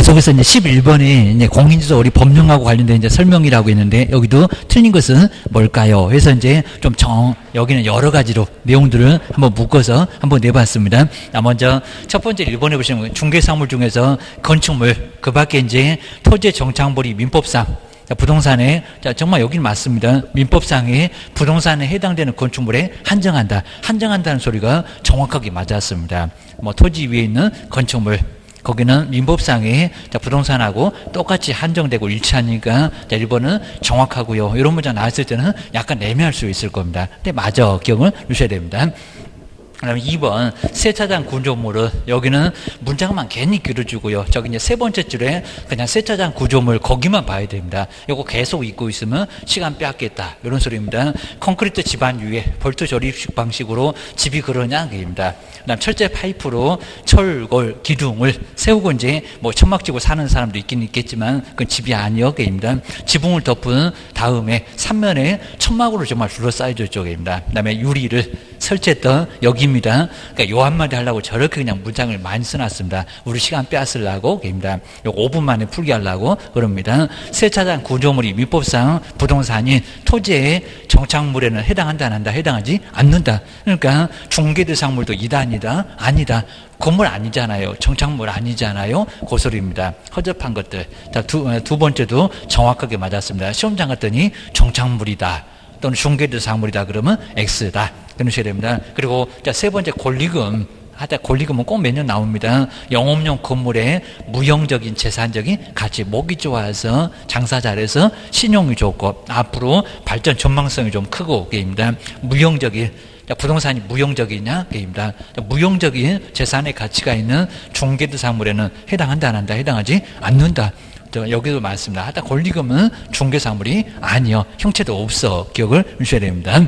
계속해서 이제 11번에 이제 공인주소 우리 법령하고 관련된 이제 설명이라고 있는데 여기도 틀린 것은 뭘까요? 그래서 이제 좀 여기는 여러 가지로 내용들을 한번 묶어서 한번 내봤습니다. 먼저 첫 번째 1번에 보시면 중개사물 중에서 건축물, 그 밖에 이제 토지 정착물이 민법상 부동산에 정말 여기는 맞습니다. 민법상에 부동산에 해당되는 건축물에 한정한다는 소리가 정확하게 맞았습니다. 뭐 토지 위에 있는 건축물 거기는 민법상에 부동산하고 똑같이 한정되고 일치하니까 1번은 정확하고요. 이런 문장 나왔을 때는 약간 애매할 수 있을 겁니다. 근데 맞아 기억을 주셔야 됩니다. 그다음에 2번 세차장 구조물은 여기는 문장만 괜히 길어지고요. 저기 이제 세 번째 줄에 그냥 세차장 구조물 거기만 봐야 됩니다. 이거 계속 읽고 있으면 시간 빼앗겠다 이런 소리입니다. 콘크리트 집안 위에 볼트 조립식 방식으로 집이 그러냐 그입니다. 그다음 철제 파이프로 철골 기둥을 세우고 이제 뭐 천막 지고 사는 사람도 있긴 있겠지만 그건 집이 아니요 그입니다. 지붕을 덮은 다음에 삼면에 천막으로 정말 둘러싸여져 있습니다. 그다음에 유리를 설치했던 여기입니다. 그러니까 요 한마디 하려고 저렇게 그냥 문장을 많이 써놨습니다. 우리 시간 빼앗으려고 그입니다. 요 5분 만에 풀게 하려고 그럽니다. 세차장 구조물이 민법상 부동산인 토지의 정착물에는 해당한다 안 한다? 해당하지 않는다. 그러니까 중개대상물도 이단이다 아니다. 건물 아니잖아요. 정착물 아니잖아요. 고소리입니다. 허접한 것들. 자, 두 번째도 정확하게 맞았습니다. 시험장 갔더니 정착물이다 또는 중개대상물이다 그러면 X다. 그러셔야 됩니다. 그리고 자, 세 번째 권리금. 권리금은 꼭 매년 나옵니다. 영업용 건물의 무형적인 재산적인 가치, 목이 좋아서 장사 잘해서 신용이 좋고 앞으로 발전 전망성이 좀 크고 게입니다. 무형적인 부동산이 무형적이냐? 게입니다. 무형적인 재산의 가치가 있는 중개대상물에는 해당한다 안 한다? 해당하지 않는다. 여기도 많습니다. 권리금은 중개사물이 아니요. 형체도 없어. 기억을 주셔야 됩니다.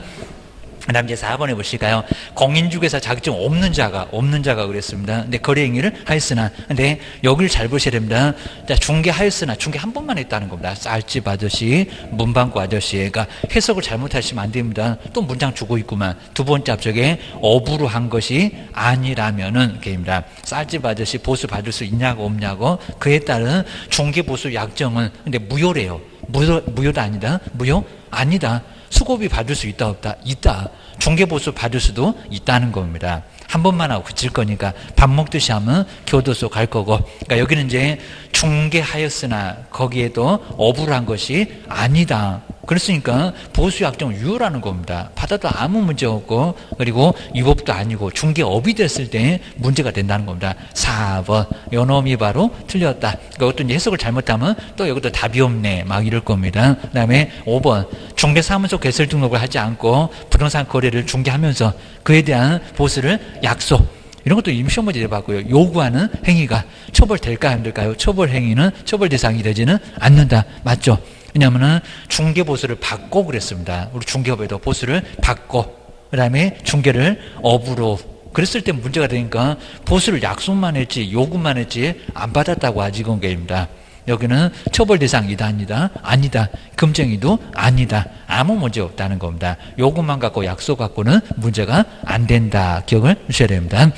그 다음 이제 4번에 보실까요? 공인중개사 자격증 없는 자가 그랬습니다. 근데 거래 행위를 하였으나, 근데 여기를 잘 보셔야 됩니다. 자, 중개하였으나, 중개 한 번만 했다는 겁니다. 쌀집 아저씨, 문방구 아저씨. 그러니까 해석을 잘못하시면 안 됩니다. 또 문장 주고 있구만. 두 번째 앞쪽에 업으로 한 것이 아니라면은, 게입니다. 쌀집 아저씨 보수 받을 수 있냐고 없냐고. 그에 따른 중개보수 약정은, 근데 무효래요. 무효도 아니다. 무효? 아니다. 수고비 받을 수 있다 없다? 있다. 중개보수 받을 수도 있다는 겁니다. 한 번만 하고 그칠 거니까 밥 먹듯이 하면 교도소 갈 거고. 그러니까 여기는 이제 중개하였으나 거기에도 업을 한 것이 아니다. 그랬으니까 보수약정을 유효라는 겁니다. 받아도 아무 문제 없고 그리고 위법도 아니고 중개업이 됐을 때 문제가 된다는 겁니다. 4번 요놈이 바로 틀렸다. 그것도 이제 해석을 잘못하면 또 여기도 답이 없네 막 이럴 겁니다. 그 다음에 5번 중개사무소 개설 등록을 하지 않고 부동산 거래를 중개하면서 그에 대한 보수를 약속 이런 것도 시험 문제 내봤고요. 요구하는 행위가 처벌될까요 안 될까요? 처벌 행위는 처벌 대상이 되지는 않는다. 맞죠? 왜냐하면 중개보수를 받고 그랬습니다. 우리 중개업에도 보수를 받고 그 다음에 중개를 업으로 그랬을 때 문제가 되니까 보수를 약속만 했지 요구만 했지 안 받았다고 하지 건게입니다. 여기는 처벌 대상이다 아니다 금쟁이도 아니다 아무 문제 없다는 겁니다. 요구만 갖고 약속 갖고는 문제가 안 된다. 기억을 주셔야 됩니다.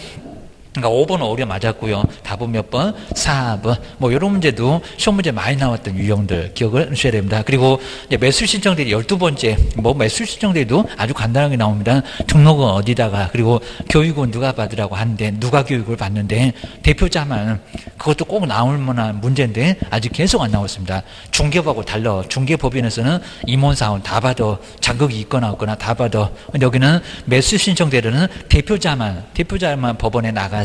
그러니까 5번은 오류 맞았고요. 답은 몇 번? 4번. 뭐 이런 문제도 시험 문제 많이 나왔던 유형들 기억을 하셔야 됩니다. 그리고 이제 매수 신청들이 12번째 뭐 매수 신청들도 아주 간단하게 나옵니다. 등록은 어디다가 그리고 교육은 누가 받으라고 하는데 누가 교육을 받는데 대표자만 그것도 꼭 나올 만한 문제인데 아직 계속 안 나왔습니다. 중개법하고 달라. 중개법인에서는 임원사원 다 받아. 자격이 있거나 없거나 다 받아. 근데 여기는 매수 신청대로는 대표자만 법원에 나가서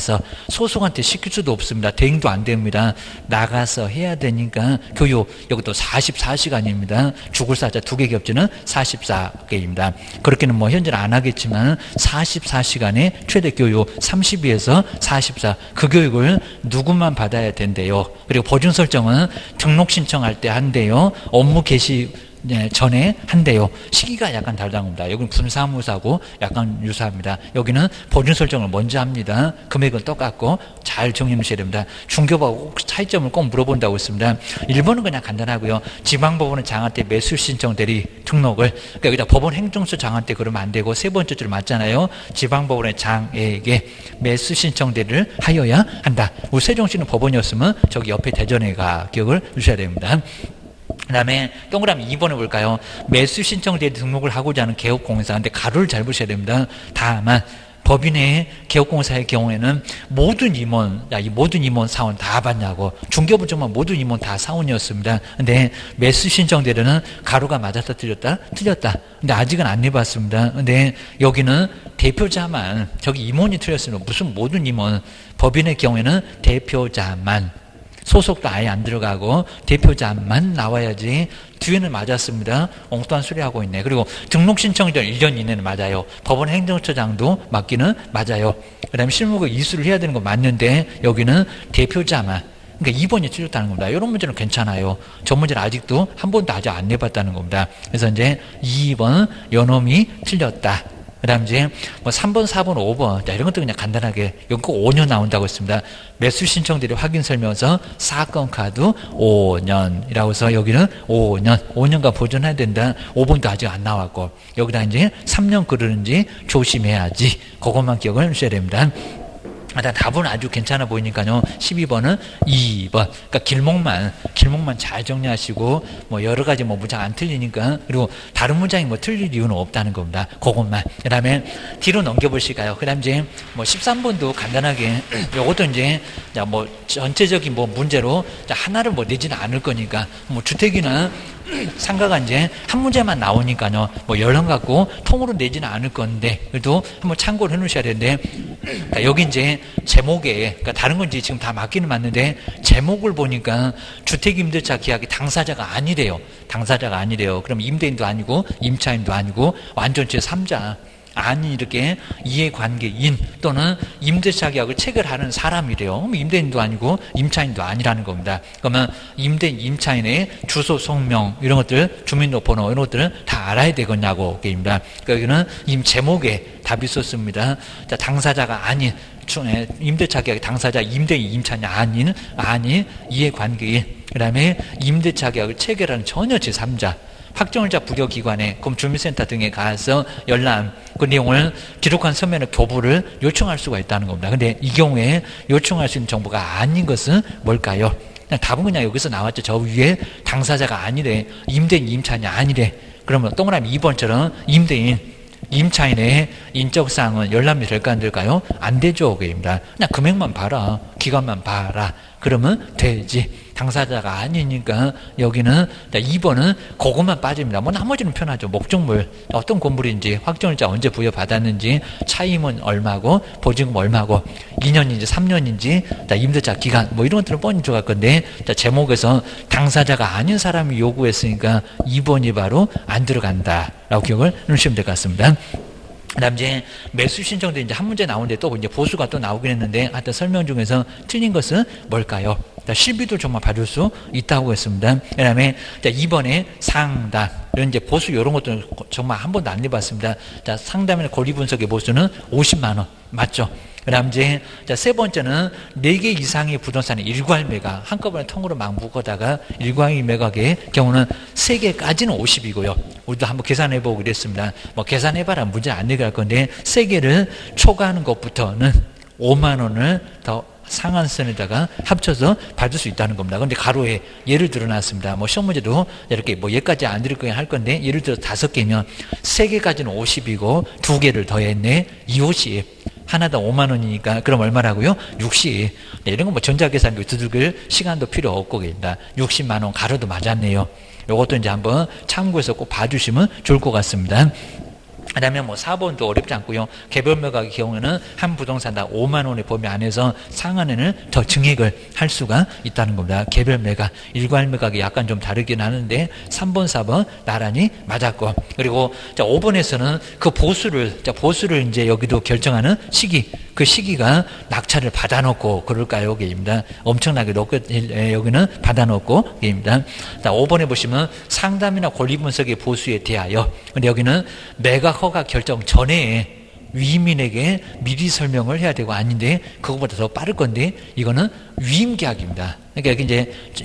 소속한테 시킬 수도 없습니다. 대행도 안 됩니다. 나가서 해야 되니까 교육 여기도 44시간입니다. 죽을 사자 2개 겹치는 44개입니다. 그렇게는 뭐 현재는 안 하겠지만 44시간의 최대 교육 32에서 44 그 교육을 누구만 받아야 된대요. 그리고 보증 설정은 등록 신청할 때 한대요. 업무 개시 전에 한대요. 시기가 약간 다르다는 겁니다. 여기는 분사무사고 약간 유사합니다. 여기는 보증 설정을 먼저 합니다. 금액은 똑같고 잘 정리해 주셔야 됩니다. 중개법하고 차이점을 꼭 물어본다고 했습니다. 1번은 그냥 간단하고요. 지방법원은 장할 때 매수 신청 대리 등록을, 그러니까 여기다 법원 행정소 장할 때 그러면 안 되고 세 번째 줄 맞잖아요. 지방법원의 장에게 매수 신청 대리를 하여야 한다. 우리 세종시는 법원이었으면 저기 옆에 대전에가 기억을 주셔야 됩니다. 그 다음에 동그라미 2번을 볼까요? 매수 신청 대리 등록을 하고자 하는 개업공사. 근데 가로를 잘 보셔야 됩니다. 다만 법인의 개업공사의 경우에는 모든 임원, 이 모든 임원 사원 다 받냐고. 중개업은 정말 모든 임원 다 사원이었습니다. 근데 매수 신청 대리는 가로가 맞았다 틀렸다? 틀렸다. 근데 아직은 안 해봤습니다. 근데 여기는 대표자만, 저기 임원이 틀렸으면 무슨 모든 임원, 법인의 경우에는 대표자만, 소속도 아예 안 들어가고 대표자만 나와야지. 뒤에는 맞았습니다. 엉뚱한 소리 하고 있네. 그리고 등록신청전 1년 이내는 맞아요. 법원 행정처장도 맞기는 맞아요. 그 다음에 실무가 이수를 해야 되는 거 맞는데 여기는 대표자만. 그러니까 2번이 틀렸다는 겁니다. 이런 문제는 괜찮아요. 저 문제는 아직도 한 번도 아직 안 내봤다는 겁니다. 그래서 이제 2번 요놈이 틀렸다. 그 다음 이제 뭐 3번, 4번, 5번. 자, 이런 것도 그냥 간단하게. 여기 꼭 5년 나온다고 했습니다. 매수 신청 대리 확인 설명서 사건 카드 5년이라고 해서 여기는 5년간 보존해야 된다. 5번도 아직 안 나왔고. 여기다 이제 3년 그러는지 조심해야지. 그것만 기억을 해주셔야 됩니다. 답은 아주 괜찮아 보이니까요. 12번은 2번. 그러니까 길목만 잘 정리하시고, 뭐 여러 가지 뭐 문장 안 틀리니까, 그리고 다른 문장이 뭐 틀릴 이유는 없다는 겁니다. 그것만. 그 다음에 뒤로 넘겨보실까요? 그 다음 이제 뭐 13번도 간단하게, 요것도 이제, 자, 뭐 전체적인 뭐 문제로 하나를 뭐 내지는 않을 거니까, 뭐 주택이나 상가가 이제 한 문제만 나오니까요. 뭐 열람 갖고 통으로 내지는 않을 건데, 그래도 한번 참고를 해 놓으셔야 되는데, 그러니까 여기 이제 제목에, 그러니까 다른 건 이제 지금 다 맞기는 맞는데, 제목을 보니까 주택임대차 계약의 당사자가 아니래요. 당사자가 아니래요. 그럼 임대인도 아니고, 임차인도 아니고, 완전 제3자. 아니 이렇게 이해관계인 또는 임대차 계약을 체결하는 사람이래요. 그럼 임대인도 아니고 임차인도 아니라는 겁니다. 그러면 임대인, 임차인의 주소, 성명 이런 것들, 주민등록번호 이런 것들은 다 알아야 되겠냐고 게임입니다. 그러니까 여기는 임 제목에 답이 있었습니다. 자, 당사자가 아닌 임대차 계약의 당사자, 임대인, 임차인이 아닌 이해관계인, 그 다음에 임대차 계약을 체결하는 전혀 제3자, 확정자 부여기관에, 그럼 주민센터 등에 가서 열람, 그 내용을 기록한 서면의 교부를 요청할 수가 있다는 겁니다. 근데 이 경우에 요청할 수 있는 정보가 아닌 것은 뭘까요? 답은 그냥 여기서 나왔죠. 저 위에 당사자가 아니래. 임대인, 임차인이 아니래. 그러면 동그라미 2번처럼 임대인, 임차인의 인적사항은 열람이 될까 안 될까요? 안 되죠. 그입니다. 그냥 금액만 봐라. 기간만 봐라. 그러면 되지. 당사자가 아니니까 여기는 2번은 그것만 빠집니다. 뭐 나머지는 편하죠. 목적물, 어떤 건물인지, 확정일자 언제 부여받았는지, 차임은 얼마고, 보증금 얼마고, 2년인지 3년인지, 임대차 기간, 뭐 이런 것들은 뻔히 들어갈 건데, 제목에서 당사자가 아닌 사람이 요구했으니까 2번이 바로 안 들어간다. 라고 기억을 해주시면 될 것 같습니다. 그 다음 이제 매수 신청도 이제 한 문제 나오는데 또 이제 보수가 또 나오긴 했는데, 하여튼 설명 중에서 틀린 것은 뭘까요? 실비도 정말 봐줄 수 있다고 했습니다. 그 다음에 2번에 상담. 이런 이제 보수 이런 것들은 정말 한 번도 안 해봤습니다. 자, 상담이나 권리 분석의 보수는 50만원. 맞죠? 그 다음 이제 세 번째는 4개 이상의 부동산의 일괄 매각. 한꺼번에 통으로 막 묶어다가 일괄 매각의 경우는 3개까지는 50이고요. 우리도 한번 계산해보고 그랬습니다. 뭐 계산해봐라 문제 안 내게 할 건데 3개를 초과하는 것부터는 5만원을 더 상한선에다가 합쳐서 받을 수 있다는 겁니다. 그런데 가로에 예를 들어놨습니다. 뭐 시험 문제도 이렇게 뭐 얘까지 안 드릴 거야 할 건데, 예를 들어 5개면 3개까지는 50이고 2개를 더했네 250. 하나당 5만 원이니까 그럼 얼마라고요? 60. 네, 이런 건 뭐 전자계산기 두들길 시간도 필요 없고 계십니다. 60만 원 가로도 맞았네요. 이것도 이제 한번 참고해서 꼭 봐주시면 좋을 것 같습니다. 그 그다음에 뭐 4번도 어렵지 않고요. 개별 매각의 경우에는 한 부동산당 5만 원의 범위 안에서 상한에는 더 증액을 할 수가 있다는 겁니다. 개별 매각, 일괄 매각이 약간 좀 다르긴 하는데 3번, 4번 나란히 맞았고, 그리고 자 5번에서는 그 보수를 이제 여기도 결정하는 시기, 그 시기가 낙찰을 받아놓고 그럴까요? 게입니다. 엄청나게 높고 여기는 받아놓고 게입니다. 자 5번에 보시면 상담이나 권리 분석의 보수에 대하여, 근데 여기는 매각 허가 결정 전에 위임인에게 미리 설명을 해야 되고, 아닌데 그것보다 더 빠를 건데 이거는 위임 계약입니다. 그러니까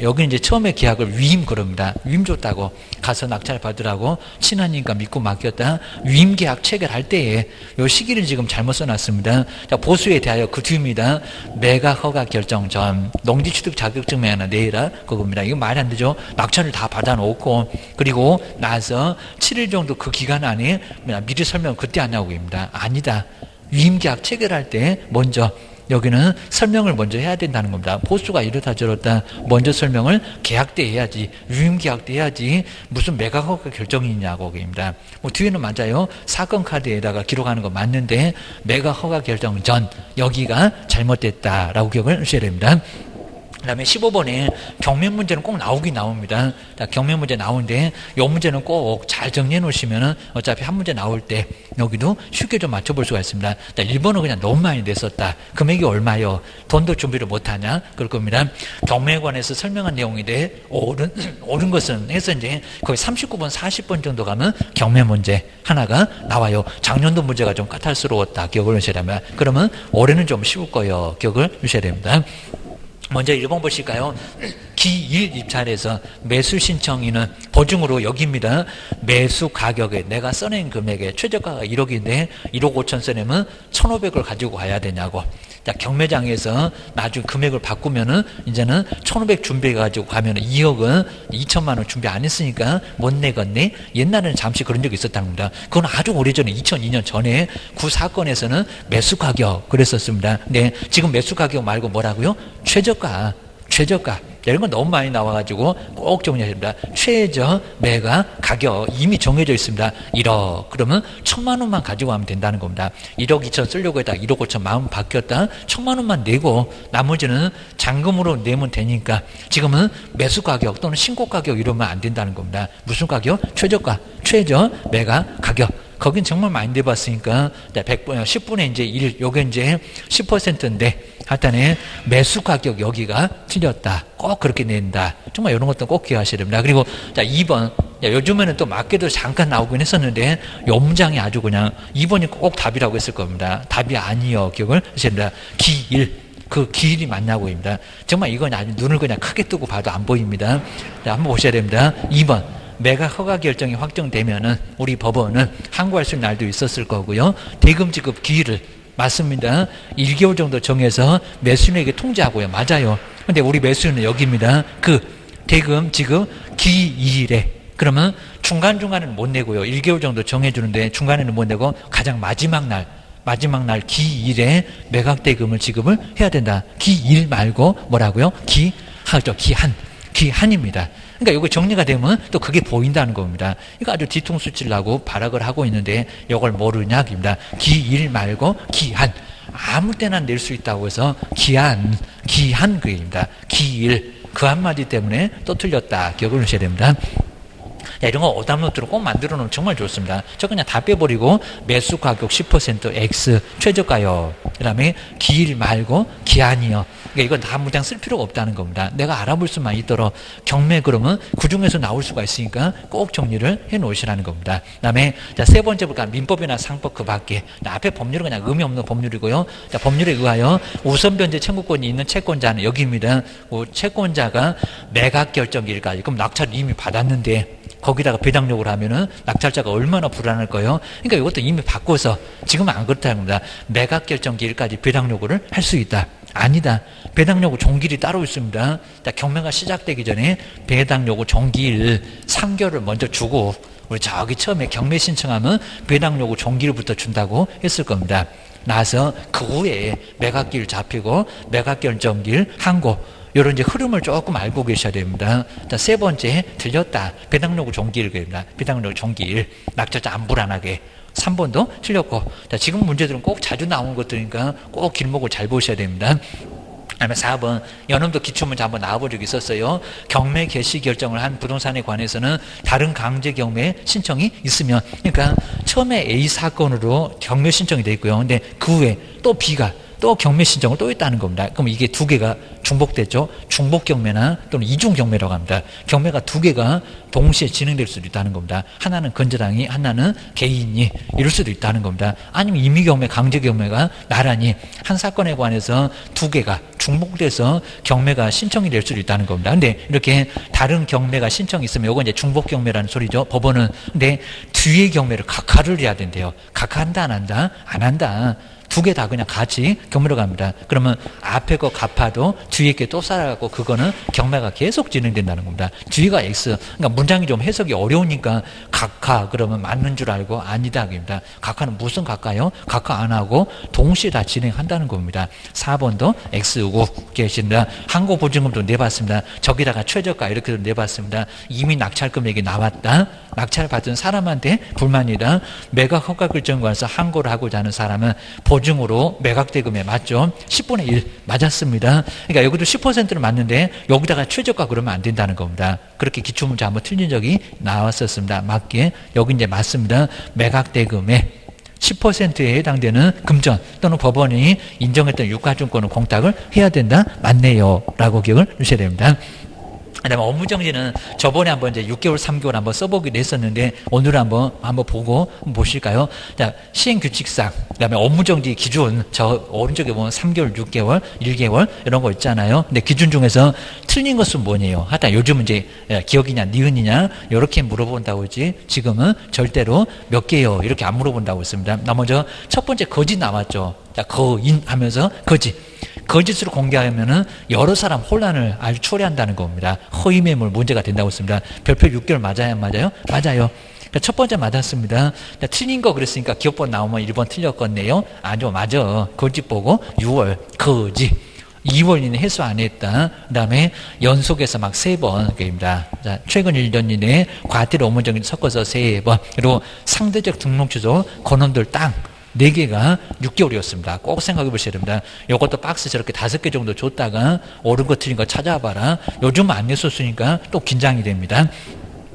여기 이제 처음에 계약을 위임 그럽니다. 위임 줬다고 가서 낙찰 받으라고 친하니까 믿고 맡겼다. 위임 계약 체결할 때에 요 시기를 지금 잘못 써놨습니다. 자, 보수에 대하여 그 뒤입니다. 매각 허가 결정 전 농지취득 자격증명 하나 내라 그겁니다. 이거 말이 안 되죠. 낙찰을 다 받아놓고 그리고 나서 7일 정도 그 기간 안에 미리 설명 그때 하냐고입니다. 아니다. 위임 계약 체결할 때 먼저 여기는 설명을 먼저 해야 된다는 겁니다. 보수가 이렇다 저렇다 먼저 설명을 계약 때 해야지, 위임 계약 때 해야지 무슨 매각 허가 결정이냐고 그입니다. 뭐 뒤에는 맞아요. 사건 카드에다가 기록하는 거 맞는데 매각 허가 결정 전 여기가 잘못됐다라고 기억을 하셔야 됩니다. 그 다음에 15번에 경매 문제는 꼭 나오긴 나옵니다. 경매 문제 나오는데 이 문제는 꼭 잘 정리해 놓으시면은 어차피 한 문제 나올 때 여기도 쉽게 좀 맞춰볼 수가 있습니다. 1번은 그냥 너무 많이 냈었다. 금액이 얼마요? 돈도 준비를 못하냐? 그럴 겁니다. 경매에 관해서 설명한 내용인데 옳은 것은 해서 이제 거의 39번, 40번 정도 가면 경매 문제 하나가 나와요. 작년도 문제가 좀 까탈스러웠다. 기억을 하셔야 됩니다. 그러면 올해는 좀 쉬울 거예요. 기억을 하셔야 됩니다. 먼저 1번 보실까요? 기1 입찰에서 매수 신청인은 보증으로 여기입니다. 매수 가격에 내가 써낸 금액에 최저가가 1억인데 1억 5천 써내면 1,500을 가지고 가야 되냐고. 자, 경매장에서 나중에 금액을 바꾸면은 이제는 1,500 준비해가지고 가면은 2억은 2천만 원 준비 안 했으니까 못 내겠네. 옛날에는 잠시 그런 적이 있었다는 겁니다. 그건 아주 오래전에 2002년 전에 그 사건에서는 매수 가격 그랬었습니다. 근데 지금 매수 가격 말고 뭐라고요? 최저가. 이런 건 너무 많이 나와가지고 꼭 정리하셔야 됩니다. 최저 매각 가격 이미 정해져 있습니다. 1억. 그러면 1,000만 원만 가지고 가면 된다는 겁니다. 1억 2천 쓰려고 했다. 1억 5천 마음 바뀌었다. 1,000만 원만 내고 나머지는 잔금으로 내면 되니까 지금은 매수 가격 또는 신고 가격 이러면 안 된다는 겁니다. 무슨 가격? 최저가. 최저 매각 가격. 거긴 정말 많이 내봤으니까 10분의 이제 1, 요게 이제 10%인데 하여튼에 매수 가격 여기가 틀렸다. 꼭 그렇게 낸다. 정말 이런 것도 꼭 기억하셔야 됩니다. 그리고 자 2번 요즘에는 또 맞게도 잠깐 나오긴 했었는데 요 문장이 아주 그냥 2번이 꼭 답이라고 했을 겁니다. 답이 아니요. 기억을 하셔야 됩니다. 기1 그 기일이 맞냐고입니다. 정말 이건 아주 눈을 그냥 크게 뜨고 봐도 안 보입니다. 자, 한번 보셔야 됩니다. 2번 매각 허가 결정이 확정되면은 우리 법원은 항고할 수 있는 날도 있었을 거고요. 대금 지급 기일을 맞습니다. 1개월 정도 정해서 매수인에게 통지하고요. 맞아요. 근데 우리 매수인은 여기입니다. 그 대금 지급 기일에 그러면 중간중간은 못 내고요. 1개월 정도 정해주는데 중간에는 못 내고 가장 마지막 날 기일에 매각 대금을 지급을 해야 된다. 기일 말고 뭐라고요? 기한입니다. 그러니까 이거 정리가 되면 또 그게 보인다는 겁니다. 이거 아주 뒤통수 칠라고 발악을 하고 있는데 이걸 모르냐입니다. 기일 말고 기한. 아무 때나 낼 수 있다고 해서 기한 그 얘기입니다. 기일 그 한마디 때문에 또 틀렸다. 기억을 하셔야 됩니다. 이런 거 오답노트로 꼭 만들어 놓으면 정말 좋습니다. 저 그냥 다 빼버리고 매수 가격 10% X 최저가요. 그 다음에 기일 말고 기한이요. 그러니까 이건 다 문장 쓸 필요가 없다는 겁니다. 내가 알아볼 수만 있도록 경매 그러면 그 중에서 나올 수가 있으니까 꼭 정리를 해 놓으시라는 겁니다. 그 다음에 자, 세 번째 볼까 민법이나 상법 그 밖에 앞에 법률은 그냥 의미 없는 법률이고요. 자, 법률에 의하여 우선 변제 청구권이 있는 채권자는 여기입니다. 채권자가 매각 결정일까지 그럼 낙찰을 이미 받았는데 거기다가 배당 요구를 하면은 낙찰자가 얼마나 불안할 거예요. 그러니까 이것도 이미 바꿔서 지금은 안 그렇다는 겁니다. 매각 결정 기일까지 배당 요구를 할 수 있다. 아니다. 배당 요구 종기일이 따로 있습니다. 경매가 시작되기 전에 배당 요구 종기일 3개월을 먼저 주고 우리 저기 처음에 경매 신청하면 배당 요구 종기일부터 준다고 했을 겁니다. 나서 그 후에 매각기일 잡히고 매각 결정기일 항고 이런 이제 흐름을 조금 알고 계셔야 됩니다. 자, 세 번째, 들렸다. 배당 요구 종기일, 배당 요구 종기일. 낙찰자 안 불안하게. 3번도 틀렸고. 자, 지금 문제들은 꼭 자주 나오는 것들이니까 꼭 길목을 잘 보셔야 됩니다. 그다음에 4번 연음도 기출문제 한번 나와본 적이 있었어요. 경매 개시 결정을 한 부동산에 관해서는 다른 강제 경매 신청이 있으면, 그러니까 처음에 A 사건으로 경매 신청이 돼 있고요. 근데 그 후에 또 B가 또 경매 신청을 또 했다는 겁니다. 그럼 이게 두 개가 중복됐죠. 중복 경매나 또는 이중 경매라고 합니다. 경매가 두 개가 동시에 진행될 수도 있다는 겁니다. 하나는 건재당이, 하나는 개인이 이럴 수도 있다는 겁니다. 아니면 임의 경매, 강제 경매가 나란히 한 사건에 관해서 두 개가 중복돼서 경매가 신청이 될 수도 있다는 겁니다. 근데 이렇게 다른 경매가 신청이 있으면 이건 이제 중복 경매라는 소리죠. 법원은. 근데 뒤에 경매를 각하를 해야 된대요. 각하한다 안 한다? 안 한다. 두 개 다 그냥 같이 경매로 갑니다. 그러면 앞에 거 갚아도 뒤에 게 또 살아가고 그거는 경매가 계속 진행된다는 겁니다. 뒤가 X. 그러니까 문장이 좀 해석이 어려우니까 각하 그러면 맞는 줄 알고 아니다. 그입니다. 각하는 무슨 각하요? 각하 안 하고 동시에 다 진행한다는 겁니다. 4번도 X고 계십니다. 항고보증금도 내봤습니다. 저기다가 최저가 이렇게도 내봤습니다. 이미 낙찰 금액이 나왔다. 낙찰 받은 사람한테 불만이다. 매각 허가 결정에 관해서 항고를 하고자 하는 사람은 보증으로 매각 대금에 맞죠? 10분의 1 맞았습니다. 그러니까 여기도 10%는 맞는데 여기다가 최저가 그러면 안 된다는 겁니다. 그렇게 기출문제 한번 틀린 적이 나왔었습니다. 맞게 여기 이제 맞습니다. 매각 대금에 10%에 해당되는 금전 또는 법원이 인정했던 유가증권을 공탁을 해야 된다. 맞네요. 라고 기억을 주셔야 됩니다. 그다음에 업무정지는 저번에 한번 이제 6개월, 3개월 한번 써보기도 했었는데 오늘 한번 보고 보실까요? 자, 시행규칙상, 그다음에 업무정지 기준, 저 오른쪽에 보면 3개월, 6개월, 1개월 이런 거 있잖아요. 근데 기준 중에서 틀린 것은 뭐냐요? 하여튼 요즘은 이제 기억이냐, 니은이냐 이렇게 물어본다고 하지 지금은 절대로 몇 개요 이렇게 안 물어본다고 했습니다. 나 먼저 첫 번째 거짓 나왔죠. 자, 거인 하면서 거짓. 거짓으로 공개하면은 여러 사람 혼란을 아주 초래한다는 겁니다. 허위 매물 문제가 된다고 했습니다. 별표 6개월 맞아요? 안 맞아요? 맞아요. 첫 번째 맞았습니다. 틀린 거 그랬으니까 기업번 나오면 1번 틀렸겠네요. 아니요, 맞아. 거짓 보고 6월 거짓. 2월 이내 해소 안 했다. 그 다음에 연속해서 막 3번, 입니다. 자, 최근 1년 이내에 과태료 업무정지 섞어서 3번. 그리고 상대적 등록 주소, 권원들 땅. 4개가 6개월이었습니다. 꼭 생각해 보셔야 됩니다. 이것도 박스 저렇게 5개 정도 줬다가 옳은 거 틀린 거 찾아봐라. 요즘 안 냈었으니까 또 긴장이 됩니다.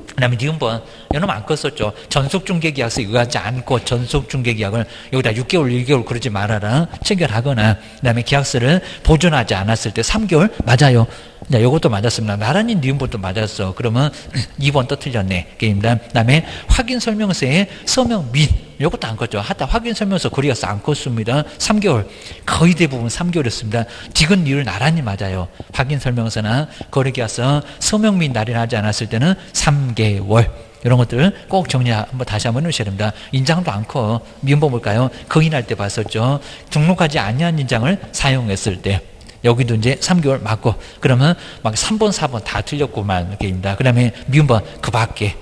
그 다음에 니은번, 이놈 안 껐었죠. 전속중개계약서에 의하지 않고 전속중개계약을 여기다 6개월, 1개월 그러지 말아라. 체결하거나, 그 다음에 계약서를 보존하지 않았을 때 3개월, 맞아요. 자, 요것도 맞았습니다. 나란히 니은번도 맞았어. 그러면 2번 또 틀렸네. 게임입니다. 그 다음에 확인설명서에 서명 및, 요것도 안 껐죠. 하다 확인설명서 거리가서 안 껐습니다. 3개월. 거의 대부분 3개월이었습니다. 디귿 니을 나란히 맞아요. 확인설명서나 거리계약서 서명 및 날인하지 않았을 때는 3개월. 이런 것들 꼭 정리 한번 다시 한번 해주셔야 됩니다. 인장도 안 커. 미음번 볼까요? 거인할 때 봤었죠. 등록하지 아니한 인장을 사용했을 때. 여기도 이제 3개월 맞고, 그러면 막 3번, 4번 다 틀렸구만. 이렇게입니다. 그 다음에 미음번 그 밖에.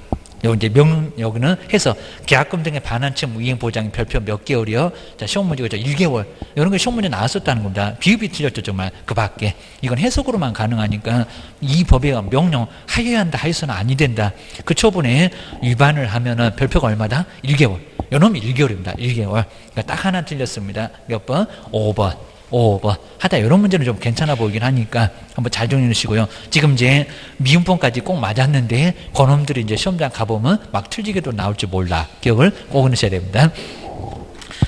여기 이제 여기는 해서 계약금 등의 반환점 이행 보장 별표 몇 개월이요? 자, 시험 문제가 1개월. 이런 게 시험 문제 나왔었다는 겁니다. 비읍이 틀렸죠, 정말. 그 밖에. 이건 해석으로만 가능하니까 이 법의 명령 하여야 한다, 하여서는 아니 된다. 그 처분에 위반을 하면은 별표가 얼마다? 1개월. 요놈이 1개월입니다. 1개월. 그러니까 딱 하나 틀렸습니다. 몇 번? 5번. 5번. 하다 이런 문제는 좀 괜찮아 보이긴 하니까 한번 잘 정리해 주시고요. 지금 이제 미음번까지 꼭 맞았는데 그놈들이 이제 시험장 가보면 막 틀리게도 나올지 몰라. 기억을 꼭 해주셔야 됩니다.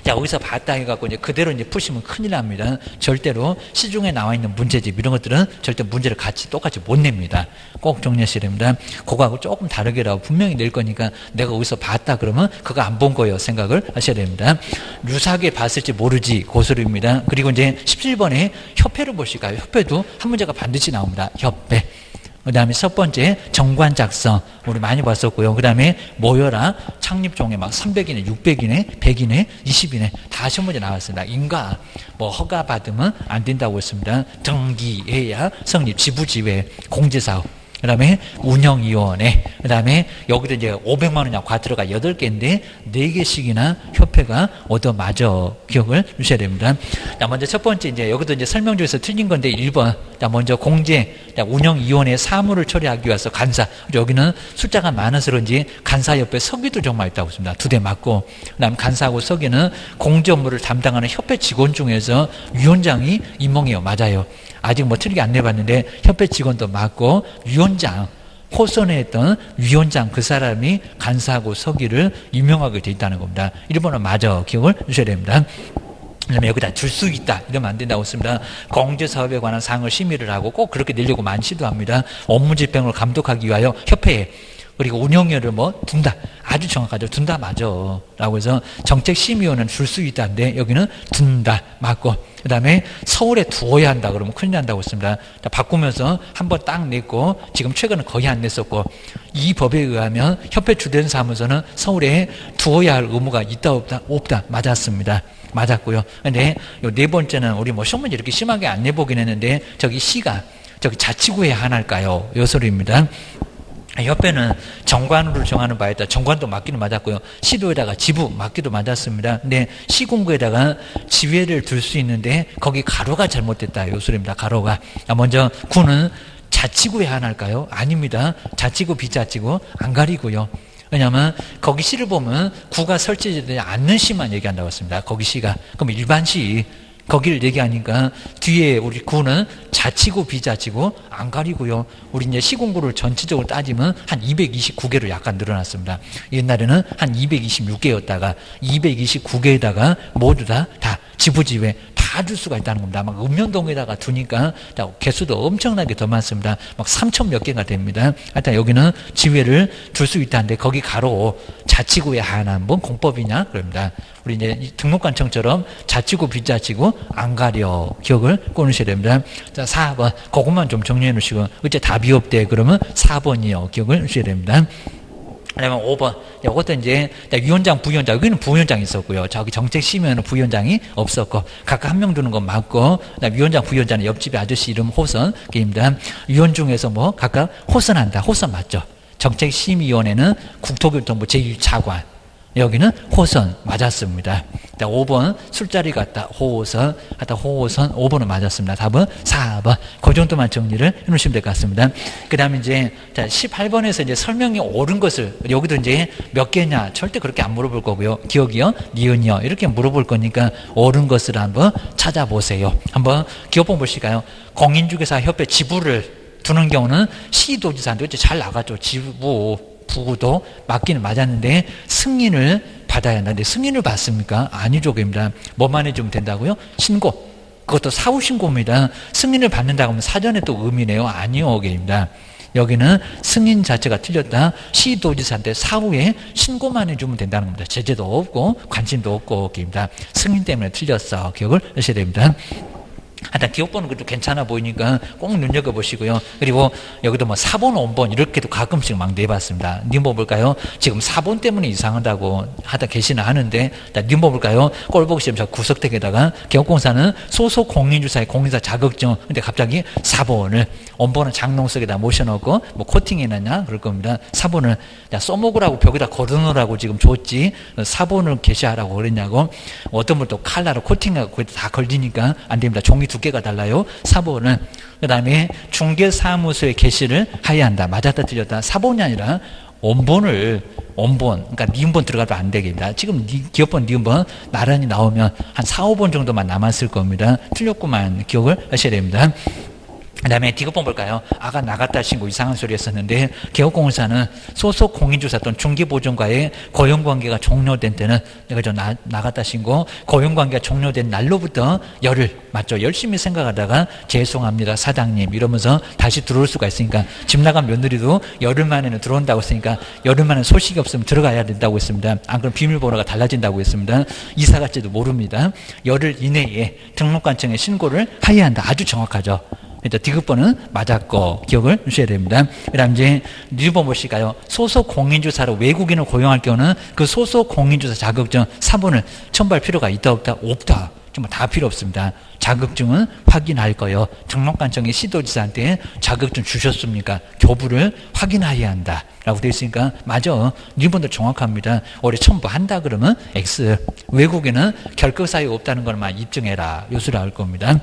자, 여기서 봤다 해갖고 이제 그대로 이제 푸시면 큰일 납니다. 절대로 시중에 나와 있는 문제집 이런 것들은 절대 문제를 같이 똑같이 못 냅니다. 꼭 정리하셔야 됩니다. 그거하고 조금 다르게라고 분명히 낼 거니까 내가 어디서 봤다 그러면 그거 안 본 거예요 생각을 하셔야 됩니다. 유사하게 봤을지 모르지 고소리입니다. 그리고 이제 17번에 협회를 보실까요? 협회도 한 문제가 반드시 나옵니다. 협회. 그 다음에 첫 번째 정관 작성 우리 많이 봤었고요. 그 다음에 모여라 창립종에 막 300이네 600이네 100이네 20이네 다 시험 문제 나왔습니다. 인가 뭐 허가 받으면 안 된다고 했습니다. 등기해야 성립 지부지회 공제사업 그 다음에 운영위원회, 그 다음에 여기도 이제 500만 원이나 과태료가 8개인데 4개씩이나 협회가 얻어맞아 기억을 주셔야 됩니다. 자, 먼저 첫 번째 이제 여기도 이제 설명 중에서 틀린 건데 1번. 자, 먼저 공제, 운영위원회 사무를 처리하기 위해서 간사. 여기는 숫자가 많아서 그런지 간사 옆에 서기도 정말 있다고 했습니다. 2대 맞고. 그 다음 간사하고 서기는 공제 업무를 담당하는 협회 직원 중에서 위원장이 임명해요. 맞아요. 아직 뭐 틀리게 안 내봤는데 협회 직원도 맞고 위원장 호선에 했던 위원장 그 사람이 간사하고 서기를 임명하게 돼 있다는 겁니다. 1번은 맞아 기억을 주셔야 됩니다. 그러면 여기다 줄 수 있다 이러면 안 된다고 했습니다. 공제사업에 관한 사항을 심의를 하고 꼭 그렇게 내려고 많이 시도합니다. 업무 집행을 감독하기 위하여 협회에 그리고 운영위를 뭐 둔다. 아주 정확하죠. 둔다 맞아. 라고 해서 정책심의원은 줄 수 있다는데 여기는 둔다 맞고 그 다음에 서울에 두어야 한다 그러면 큰일 난다고 했습니다. 자, 바꾸면서 한번 딱 냈고 지금 최근은 거의 안 냈었고 이 법에 의하면 협회 주된 사무소는 서울에 두어야 할 의무가 있다 없다 맞았습니다. 맞았고요. 근데 요 네 번째는 우리 뭐 시험 문제 이렇게 심하게 안 내보긴 했는데 저기 시가 저기 자치구에 하나일까요? 요 소리입니다. 협회는 정관으로 정하는 바에 따라 정관도 맞기는 맞았고요. 시도에다가 지부 맞기도 맞았습니다. 근데 시군구에다가 지회를 둘 수 있는데 거기 가로가 잘못됐다. 요 소리입니다. 가로가. 먼저 구는 자치구에 하나일까요? 아닙니다. 자치구 비자치구 안 가리고요. 왜냐하면 거기 시를 보면 구가 설치되지 않는 시만 얘기한다고 했습니다. 거기 시가. 그럼 일반 시 거기를 얘기하니까 뒤에 우리 구는 자치구 비자치구 안 가리고요. 우리 이제 시군구를 전체적으로 따지면 한 229개로 약간 늘어났습니다. 옛날에는 한 226개였다가 229개에다가 모두 다 지부지회 다 줄 수가 있다는 겁니다. 막 읍면동에다가 두니까 개수도 엄청나게 더 많습니다. 막 3천 몇 개가 됩니다. 하여튼 여기는 지회를 줄 수 있다는데 거기 가로 자치구에 하나 뭔 공법이냐 그럽니다. 우리 이제 등록관청처럼 자치구 비자치구 안 가려 기억을 꺼내셔야 됩니다. 자 4번 그것만 좀 정리해 놓으시고 어째 답이 없대 그러면 4번이요 기억을 주셔야 됩니다. 그다음에 5번 이것도 이제 위원장 부위원장 여기는 부위원장이 있었고요. 저기 정책심의원은 부위원장이 없었고 각각 한 명 두는 건 맞고 위원장 부위원장은 옆집에 아저씨 이름 호선 입니다. 위원 중에서 뭐 각각 호선한다. 호선 맞죠? 정책심의위원회는 국토교통부 제1차관 여기는 호선 맞았습니다. 5번 술자리 같다. 호선 하다 호선 5번은 맞았습니다. 답은 4번. 그 정도만 정리를 해 놓으시면 될 것 같습니다. 그 다음에 이제 18번에서 이제 설명이 옳은 것을 여기도 이제 몇 개냐 절대 그렇게 안 물어볼 거고요. 기억이요, 니은이요 이렇게 물어볼 거니까 옳은 것을 한번 찾아보세요. 한번 기억본 보실까요? 공인중개사협회 지부를 두는 경우는 시도지사인데 잘 나가죠. 지부 부구도 맞기는 맞았는데 승인을 받아야 한다는데 승인을 받습니까? 아니죠. 그입니다. 뭐만 해주면 된다고요? 신고. 그것도 사후신고입니다. 승인을 받는다고 하면 사전에 또 의미네요. 아니요. 그입니다. 여기는 승인 자체가 틀렸다. 시도지사한테 사후에 신고만 해주면 된다는 겁니다. 제재도 없고 관심도 없고 그입니다. 승인 때문에 틀렸어. 기억을 하셔야 됩니다. 하여튼 기억보는 것도 괜찮아 보이니까 꼭 눈여겨보시고요. 그리고 여기도 뭐 4번, 5번 이렇게도 가끔씩 막 내봤습니다. 님 볼까요? 지금 4번 때문에 이상하다고 하다 계시나 하는데 님 볼까요? 꼴보기 시험 저 구석택에다가 기업공사는 소속 공인주사의 공인사 자격증 근데 갑자기 4번을 5번은 장롱석에다 모셔놓고 뭐 코팅해놨냐 그럴 겁니다. 4번을 써먹으라고 벽에다 걸어놓으라고 지금 줬지 4번을 게시하라고 그랬냐고 어떤 분도 칼라로 코팅하고 거기다 다 걸리니까 안 됩니다. 종이 2개가 달라요. 4번은 그 다음에 중개사무소에 게시를 하여야 한다. 맞았다 틀렸다. 4번이 아니라 원본을 원본 그러니까 니은본 들어가도 안 되겠습니다. 지금 기업본 니은본 나란히 나오면 한 4, 5번 정도만 남았을 겁니다. 틀렸구만 기억을 하셔야 됩니다. 그 다음에 디귿본 볼까요? 아까 나갔다 신고 이상한 소리 했었는데 개업공사는 소속 공인주사 또는 중개보증과의 고용관계가 종료된 때는 내가 나갔다 신고 고용관계가 종료된 날로부터 열흘 맞죠? 열심히 생각하다가 죄송합니다 사장님 이러면서 다시 들어올 수가 있으니까 집 나간 며느리도 열흘 만에는 들어온다고 했으니까 열흘 만에 소식이 없으면 들어가야 된다고 했습니다. 안 그러면 비밀번호가 달라진다고 했습니다. 이사 갈지도 모릅니다. 열흘 이내에 등록관청에 신고를 하여야 한다. 아주 정확하죠. 그러니까 디귿번은 맞았고 기억을 주셔야 됩니다. 그 다음 이제 니은번 보실까요? 소속 공인주사로 외국인을 고용할 경우는 그 소속 공인주사 자격증 4번을 첨부할 필요가 있다 없다? 없다. 뭐 다 필요 없습니다. 자격증은 확인할 거요. 등록관청의 시도지사한테 자격증 주셨습니까? 교부를 확인해야 한다. 라고 되어 있으니까 맞아. 일본도 정확합니다. 올해 첨부한다 그러면 X. 외국에는 결격 사유 없다는 것만 입증해라. 요수를 할 겁니다.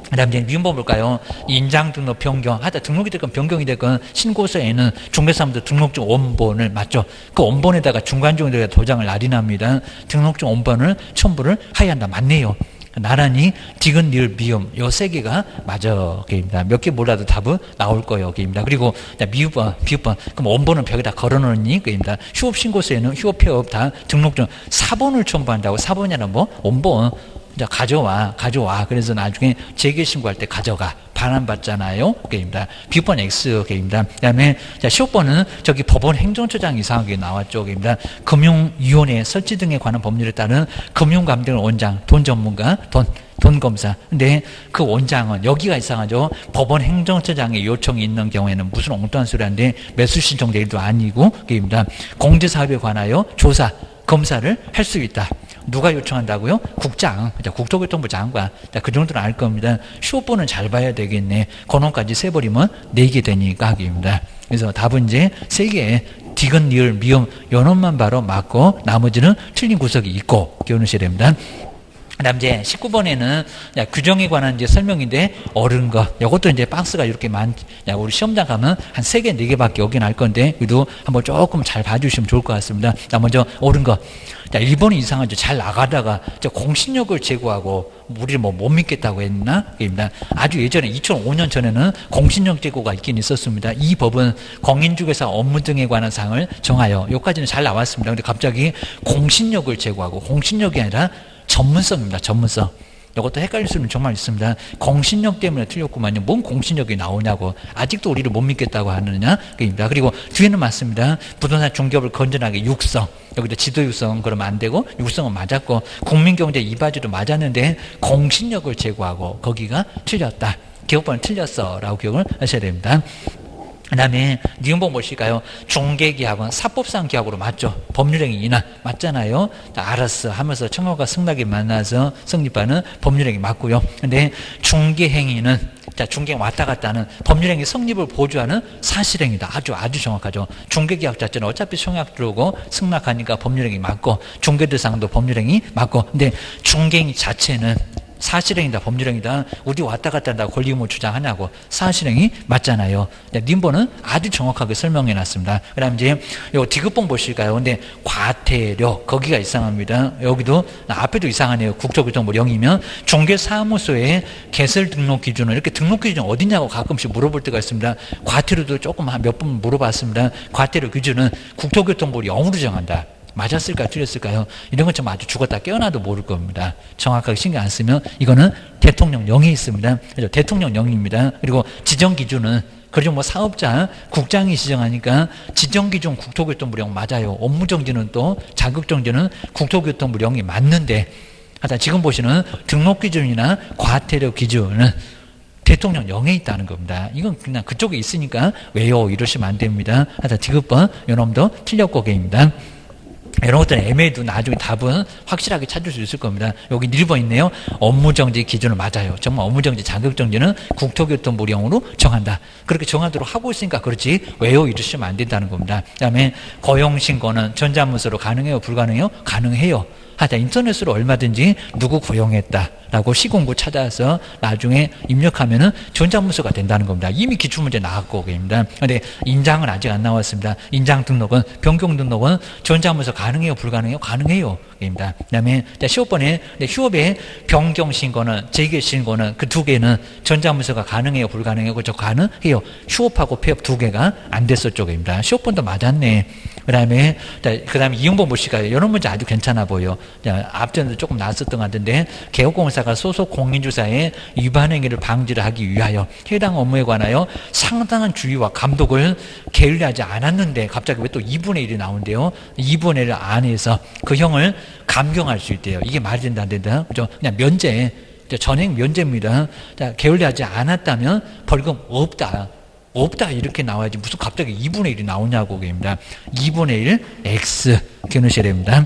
그 다음 이제 미음법 볼까요? 인장 등록 변경. 하다 등록이 됐건 변경이 됐건 신고서에는 중개사무소 등록증 원본을 맞죠? 그 원본에다가 중간중간에 도장을 날인합니다. 등록증 원본을 첨부를 해야 한다. 맞네요. 나란히 디귿, 니을, 미음 요 세 개가 맞아. 게입니다. 몇 개 몰라도 답은 나올 거예요. 게입니다. 그리고 미흡번, 비흡번. 그럼 원본은 벽에다 걸어놓으니 게입니다. 휴업 신고서에는 휴업 폐업 다 등록증 4번을 첨부한다고. 4번이라는 뭐 원본 이제 가져와. 그래서 나중에 재개 신고할 때 가져가. 반환받잖아요. 게임입니다. 비번 X 게임입니다. 그 다음에, 자, 15번은 저기 법원 행정처장 이상하게 나왔죠. 게임입니다. 금융위원회 설치 등에 관한 법률에 따른 금융감독 원장, 돈 전문가, 돈 검사. 근데 그 원장은 여기가 이상하죠. 법원 행정처장의 요청이 있는 경우에는 무슨 엉뚱한 소리 하는데 매수 신청 내일도 아니고, 게임입니다. 공제사업에 관하여 조사, 검사를 할 수 있다. 누가 요청한다고요? 국장, 국토교통부 장관. 그 정도는 알 겁니다. 15번은 잘 봐야 되겠네. 건원까지 세버리면 4개 되니까 하기입니다. 그래서 답은 이제 3개, 디귿, 니을, 미음, 요놈만 바로 맞고 나머지는 틀린 구석이 있고 기억하셔야 됩니다. 그 다음 이제 19번에는 규정에 관한 이제 설명인데, 옳은 거. 이것도 이제 박스가 이렇게 우리 시험장 가면 한 3개, 4개밖에 오긴 할 건데, 그래도 한번 조금 잘 봐주시면 좋을 것 같습니다. 자, 먼저, 옳은 거. 자, 일본이 이상하죠. 잘 나가다가, 공신력을 제고하고, 우리를 못 믿겠다고 했나? 입니다. 아주 예전에 2005년 전에는 공신력 제고가 있긴 있었습니다. 이 법은 공인중개사 업무 등에 관한 사항을 정하여, 여기까지는 잘 나왔습니다. 근데 갑자기 공신력을 제고하고, 공신력이 아니라 전문성입니다. 전문성. 이것도 헷갈릴 수는 정말 있습니다. 공신력 때문에 틀렸구만요. 뭔 공신력이 나오냐고. 아직도 우리를 못 믿겠다고 하느냐. 그입니다. 그리고 뒤에는 맞습니다. 부동산 중개업을 건전하게 육성. 여기도 지도 육성 그러면 안 되고, 육성은 맞았고, 국민경제 이바지도 맞았는데 공신력을 제고하고 거기가 틀렸다. 기업번은 틀렸어. 라고 기억을 하셔야 됩니다. 그 다음에 니은법 보실까요? 중개계약은 사법상 계약으로 맞죠. 법률행위 인하 맞잖아요. 알았어 하면서 청구가 승낙이 만나서 성립하는 법률행위 맞고요. 근데 중개행위는 중개 왔다 갔다 하는 법률행위 성립을 보조하는 사실행위다. 아주 정확하죠. 중개계약 자체는 어차피 청약 들어오고 승낙하니까 법률행위 맞고, 중개 대상도 법률행위 맞고, 근데 중개행위 자체는 사실행위다, 법률행위다. 우리 왔다 갔다 한다고 권리의무 주장하냐고. 사실행위 맞잖아요. 님보는 아주 정확하게 설명해 놨습니다. 그 다음 이제 요 디귿본 보실까요? 근데 과태료 거기가 이상합니다. 여기도 앞에도 이상하네요. 국토교통부 0이면 중개사무소의 개설 등록 기준은, 이렇게 등록 기준 어디냐고 가끔씩 물어볼 때가 있습니다. 과태료도 조금 몇 번 물어봤습니다. 과태료 기준은 국토교통부 0으로 정한다. 맞았을까요? 틀렸을까요? 이런 건 좀 아주 죽었다 깨어나도 모를 겁니다. 정확하게 신경 안 쓰면 이거는 대통령령에 있습니다. 그래서 대통령령입니다. 그리고 지정기준은, 그래서 뭐 사업자, 국장이 지정하니까 지정기준 국토교통부령 맞아요. 업무정지는 또 자격정지는 국토교통부령이 맞는데, 하여튼 지금 보시는 등록기준이나 과태료 기준은 대통령령에 있다는 겁니다. 이건 그냥 그쪽에 있으니까 왜요? 이러시면 안 됩니다. 하여튼 디귿번 요놈도 틀렸고 게입니다. 이런 것들은 애매해도 나중에 답은 확실하게 찾을 수 있을 겁니다. 여기 1번 있네요. 업무정지 기준은 맞아요. 정말 업무정지 자격정지는 국토교통부령으로 정한다. 그렇게 정하도록 하고 있으니까 그렇지 왜요? 이러시면 안 된다는 겁니다. 그 다음에 고용신고는 전자문서로 가능해요? 불가능해요? 가능해요. 하여튼 인터넷으로 얼마든지 누구 고용했다라고 시공구 찾아서 나중에 입력하면은 전자문서가 된다는 겁니다. 이미 기출문제 나왔고 그입니다. 그런데 인장은 아직 안 나왔습니다. 인장 등록은, 변경 등록은 전자문서 가능해요? 불가능해요? 가능해요. 입니다. 그 다음에 15번에 휴업의 변경 신고는, 재개 신고는 그 2개는 전자문서가 가능해요? 불가능해요? 그죠? 가능해요. 휴업하고 폐업 2개가 안 됐었죠. 입니다. 15번도 맞았네. 그 다음에 이응본 보실까요? 이런 문제 아주 괜찮아 보여. 앞전에도 조금 나왔었던 것 같은데, 개업공사가 소속 공인주사의 위반 행위를 방지를 하기 위하여 해당 업무에 관하여 상당한 주의와 감독을 게을리하지 않았는데, 갑자기 왜 또 2분의 1이 나온대요? 2분의 1 안에서 그 형을 감경할 수 있대요. 이게 말이 된다 안 된다? 그죠? 그냥 면제, 전액 면제입니다. 게을리하지 않았다면 벌금 없다 이렇게 나와야지 무슨 갑자기 2분의 1이 나오냐고 그입니다. 2분의 1 X 기억하셔야 됩니다.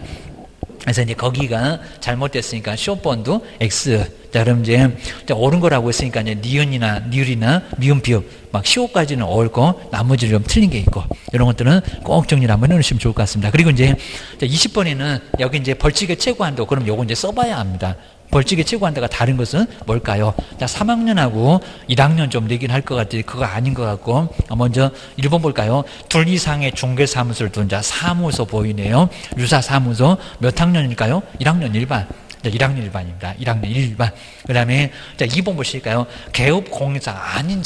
그래서 이제 거기가 잘못됐으니까 쇼번도 X. 자, 그럼 이제 옳은 거라고 했으니까 이제 니은이나 니을이나 미음, 비읍 막 시호까지는 옳고 나머지는 좀 틀린 게 있고 이런 것들은 꼭 정리를 한번 해놓으시면 좋을 것 같습니다. 그리고 이제 20번에는 여기 이제 벌칙의 최고한도 그럼 요거 이제 써봐야 합니다. 벌칙의 최고한도가 다른 것은 뭘까요? 자, 3학년하고 1학년 좀 내긴 할 것 같아요. 그거 아닌 것 같고 먼저 1번 볼까요? 둘 이상의 중개사무소를 둔 자 사무소 보이네요. 유사사무소 몇 학년일까요? 1학년 1반. 자, 1학년 1반입니다. 1학년 1반. 그 다음에, 자, 2번 보실까요? 개업 공인사, 아닌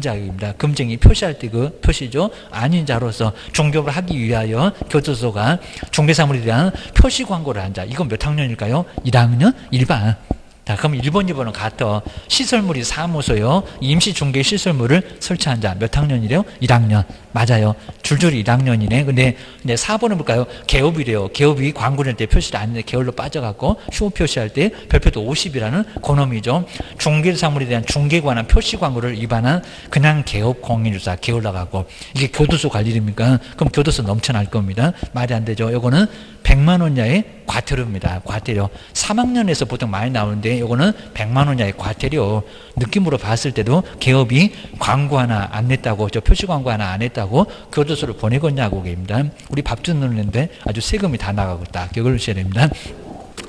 자입니다. 금쟁이 표시할 때 그 표시죠. 아닌 자로서 중개업을 하기 위하여 교도소가 중개사물에 대한 표시 광고를 한 자. 이건 몇 학년일까요? 1학년 1반. 자, 그럼 1번, 2번은 같아. 시설물이 사무소요. 임시중개 시설물을 설치한 자. 몇 학년이래요? 1학년. 맞아요. 줄줄이 1학년이네. 근데 4번은 볼까요? 개업이래요. 개업이 광고를 할 때 표시를 안 했는데 게을러 빠져갖고 휴 표시할 때 별표도 50이라는 그놈이죠. 중개사물에 대한 중개에 관한 표시 광고를 위반한 그냥 개업 공인주사 게을러가고 이게 교도소 갈 일입니까? 그럼 교도소 넘쳐날 겁니다. 말이 안 되죠. 요거는 100만 원 이하의 과태료입니다. 과태료. 3학년에서 보통 많이 나오는데 요거는 100만 원 이하의 과태료. 느낌으로 봤을 때도 개업이 광고 하나 안 냈다고, 저 표시 광고 하나 안 했다고 교도소를 보내겠냐고 입니다. 우리 밥 주는데 아주 세금이 다 나가고 딱 기억을 하셔야 됩니다.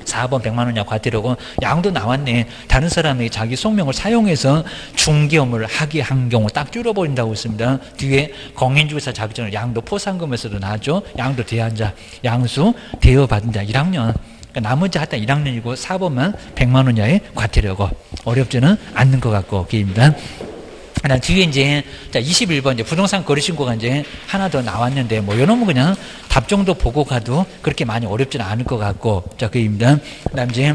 4번 100만 원이야 과태료고 양도 나왔네. 다른 사람이 자기 속명을 사용해서 중개업을 하게 한 경우 딱 줄여버린다고 했습니다. 뒤에 공인중개사 자격증을 양도 포상금에서도 나왔죠. 양도 대한자, 양수 대여받은 자 1학년. 그러니까 나머지 하여튼 1학년이고 4번만 100만 원 이하의 과태료고 어렵지는 않는 것 같고 그입니다. 뒤에 이제, 자, 21번, 이제 부동산 거래신고가 이제 하나 더 나왔는데, 뭐, 요놈은 그냥 답 정도 보고 가도 그렇게 많이 어렵지는 않을 것 같고, 자, 그입니다. 그 다음 이제,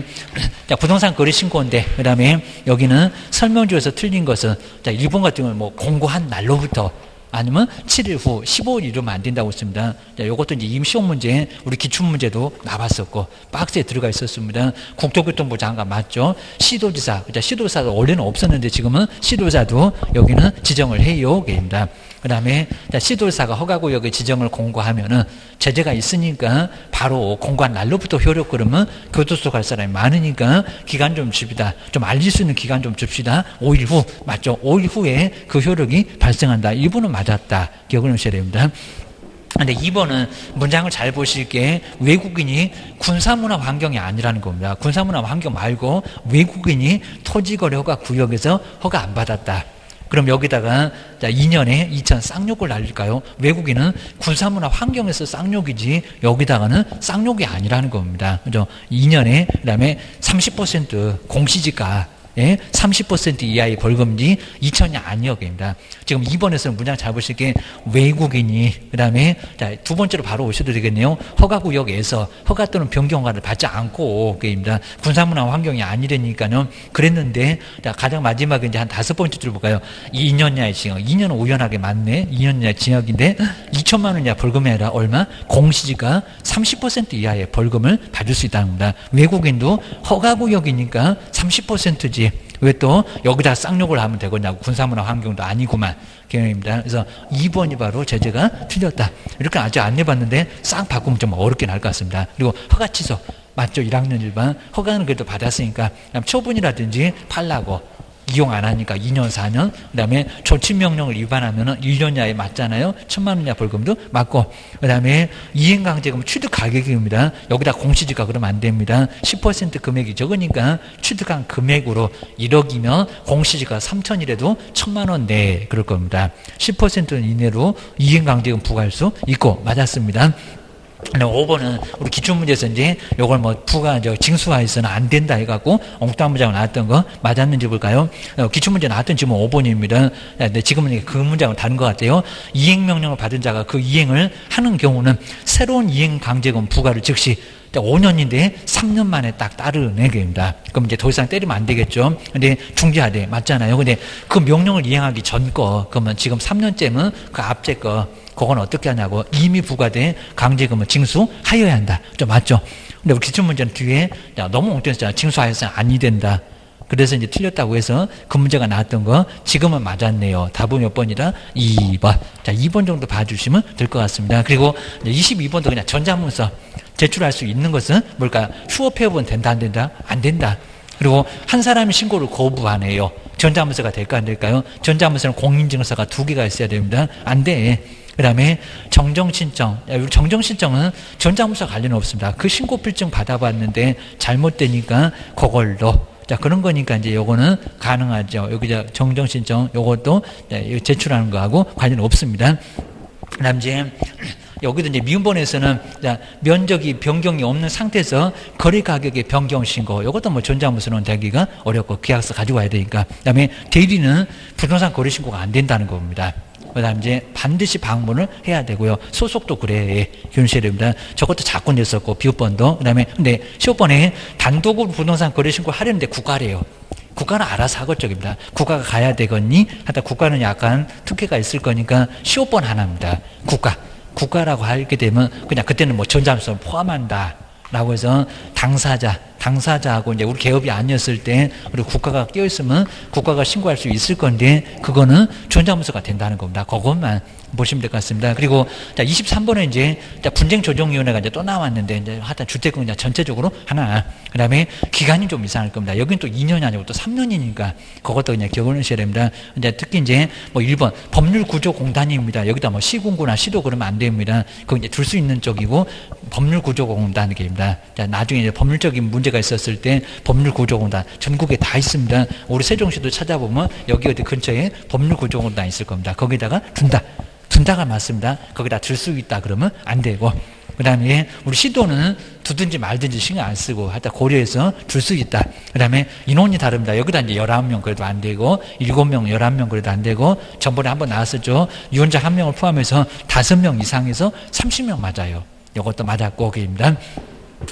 자, 부동산 거래신고인데, 그 다음에 여기는 설명조에서 틀린 것은, 자, 1번 같은 경우는 뭐, 공고한 날로부터, 아니면 7일 후 15일 이러면 안 된다고 했습니다. 자, 요것도 이제 임시용 문제, 우리 기출문제도 나왔었고, 박스에 들어가 있었습니다. 국토교통부 장관 맞죠? 시도지사, 시도지사도 원래는 없었는데 지금은 시도지사도 여기는 지정을 해요. 입니다. 그 다음에 시도지사가 허가구역의 지정을 공고하면은 제재가 있으니까 바로 공고한 날로부터 효력 그러면 교도소 갈 사람이 많으니까 기간 좀 줍시다. 좀 알릴 수 있는 기간 좀 줍시다. 5일 후, 맞죠? 5일 후에 그 효력이 발생한다. 일부는 맞았다. 기억을 하셔야 됩니다. 근데 2번은 문장을 잘 보실게 외국인이 군사문화 환경이 아니라는 겁니다. 군사문화 환경 말고 외국인이 토지거래 허가 구역에서 허가 안 받았다. 그럼 여기다가 2년에 2천 쌍욕을 날릴까요? 외국인은 군사문화 환경에서 쌍욕이지 여기다가는 쌍욕이 아니라는 겁니다. 그죠? 2년에 그다음에 30% 공시지가 30% 이하의 벌금지 2천이 아니었습니다. 지금 2번에서는 문장 잘 보실게 외국인이 그 다음에 두 번째로 바로 오셔도 되겠네요. 허가구역에서 허가 또는 변경허가를 받지 않고 그입니다. 군사문화 환경이 아니라니까는 그랬는데 가장 마지막에 이제 한 5번째 줄 볼까요? 2년 이하의 징역. 2년은 우연하게 맞네. 2년 이하의 징역인데 2천만 원 이하 벌금이 아니라 얼마? 공시지가 30% 이하의 벌금을 받을 수 있다는 겁니다. 외국인도 허가구역이니까 30%지. 왜 또 여기다 쌍욕을 하면 되겠냐고. 군사문화 환경도 아니구만. 개념입니다. 그래서 2번이 바로 제재가 틀렸다. 이렇게 아직 안 해봤는데 싹 바꾸면 좀 어렵긴 할 것 같습니다. 그리고 허가 취소. 맞죠? 1학년 1반. 허가는 그래도 받았으니까 처분이라든지 팔라고. 이용 안 하니까 2년, 4년. 그 다음에 조치명령을 위반하면 1년 이하에 맞잖아요. 1,000만 원 이하 벌금도 맞고. 그 다음에 이행강제금 취득 가격입니다. 여기다 공시지가 그러면 안 됩니다. 10% 금액이 적으니까 취득한 금액으로 1억이면 공시지가 3천이라도 1,000만 원 내. 그럴 겁니다. 10% 이내로 이행강제금 부과할 수 있고. 맞았습니다. 5번은 우리 기출문제에서 이제 요걸 뭐 부가 징수하여서는 안 된다 해갖고 엉뚱한 문장을 나왔던 거 맞았는지 볼까요? 기출문제 나왔던 지금 5번입니다. 근데 지금은 그 문장은 다른 것 같아요. 이행명령을 받은 자가 그 이행을 하는 경우는 새로운 이행강제금 부과를 즉시 5년인데 3년 만에 딱 따르는 겁니다. 그럼 이제 더 이상 때리면 안 되겠죠. 근데 중지하되 맞잖아요. 근데 그 명령을 이행하기 전 거, 그러면 지금 3년째면 그 앞제 거, 그건 어떻게 하냐고. 이미 부과된 강제금은 징수하여야 한다. 좀 맞죠? 근데 우리 기출문제는 뒤에 너무 엉뚱했잖아. 징수하여서는 아니 된다. 그래서 이제 틀렸다고 해서 그 문제가 나왔던 거 지금은 맞았네요. 답은 몇 번이다? 2번. 자, 2번 정도 봐주시면 될 것 같습니다. 그리고 22번도 그냥 전자문서 제출할 수 있는 것은 뭘까요? 휴업 폐업은 된다 안 된다? 안 된다. 그리고 한 사람이 신고를 거부하네요. 전자문서가 될까 안 될까요? 전자문서는 공인증서가 2개가 있어야 됩니다. 안 돼. 그 다음에 정정신청. 정정신청은 전자문서 관련 없습니다. 그 신고필증 받아봤는데 잘못되니까 그걸로. 자, 그런 거니까 이제 요거는 가능하죠. 여기 정정신청 요것도 제출하는 거하고 관련 없습니다. 그 다음 이제 여기도 이제 미음본에서는 면적이 변경이 없는 상태에서 거래 가격의 변경 신고, 이것도 뭐 전자문서는 되기가 어렵고 계약서 가지고 와야 되니까. 그다음에 대리는 부동산 거래 신고가 안 된다는 겁니다. 그다음 이제 반드시 방문을 해야 되고요. 소속도 그래 교육시켜야 됩니다. 저것도 자꾸 냈었고 비읍번도. 그다음에 근데 시옷번에 단독으로 부동산 거래 신고 하려는데 국가래요. 국가는 알아서 하겠적입니다. 국가가 가야 되겠니? 하다 국가는 약간 특혜가 있을 거니까 시옷번 하나입니다. 국가라고 하게 되면 그냥 그때는 뭐 전자문서 포함한다 라고 해서 당사자하고 이제 우리 개업이 아니었을 때 그리고 국가가 끼어있으면 국가가 신고할 수 있을 건데 그거는 전자문서가 된다는 겁니다. 그것만 보시면 될 것 같습니다. 그리고 자 23번에 이제 분쟁조정위원회가 이제 또 나왔는데 이제 하여튼 주택은 그냥 전체적으로 하나. 그다음에 기간이 좀 이상할 겁니다. 여기는 또 2년이 아니고 또 3년이니까 그것도 그냥 기억을 하셔야 됩니다. 이제 특히 이제 뭐 1번 법률구조공단입니다. 여기다 뭐 시군구나 시도 그러면 안 됩니다. 그거 이제 둘 수 있는 쪽이고 법률구조공단입니다. 자 나중에 이제 법률적인 문제가 있었을 때 법률구조공단 전국에 다 있습니다. 우리 세종시도 찾아보면 여기 어디 근처에 법률구조공단 있을 겁니다. 거기다가 둔다가 맞습니다. 거기다 들 수 있다 그러면 안 되고, 그 다음에 우리 시도는 두든지 말든지 신경 안 쓰고 하여튼 고려해서 들 수 있다. 그 다음에 인원이 다릅니다. 여기다 이제 19명 그래도 안 되고 7명 11명 그래도 안 되고 전번에 한번 나왔었죠. 유언자 1명을 포함해서 5명 이상에서 30명 맞아요. 이것도 맞았고 거기입니다.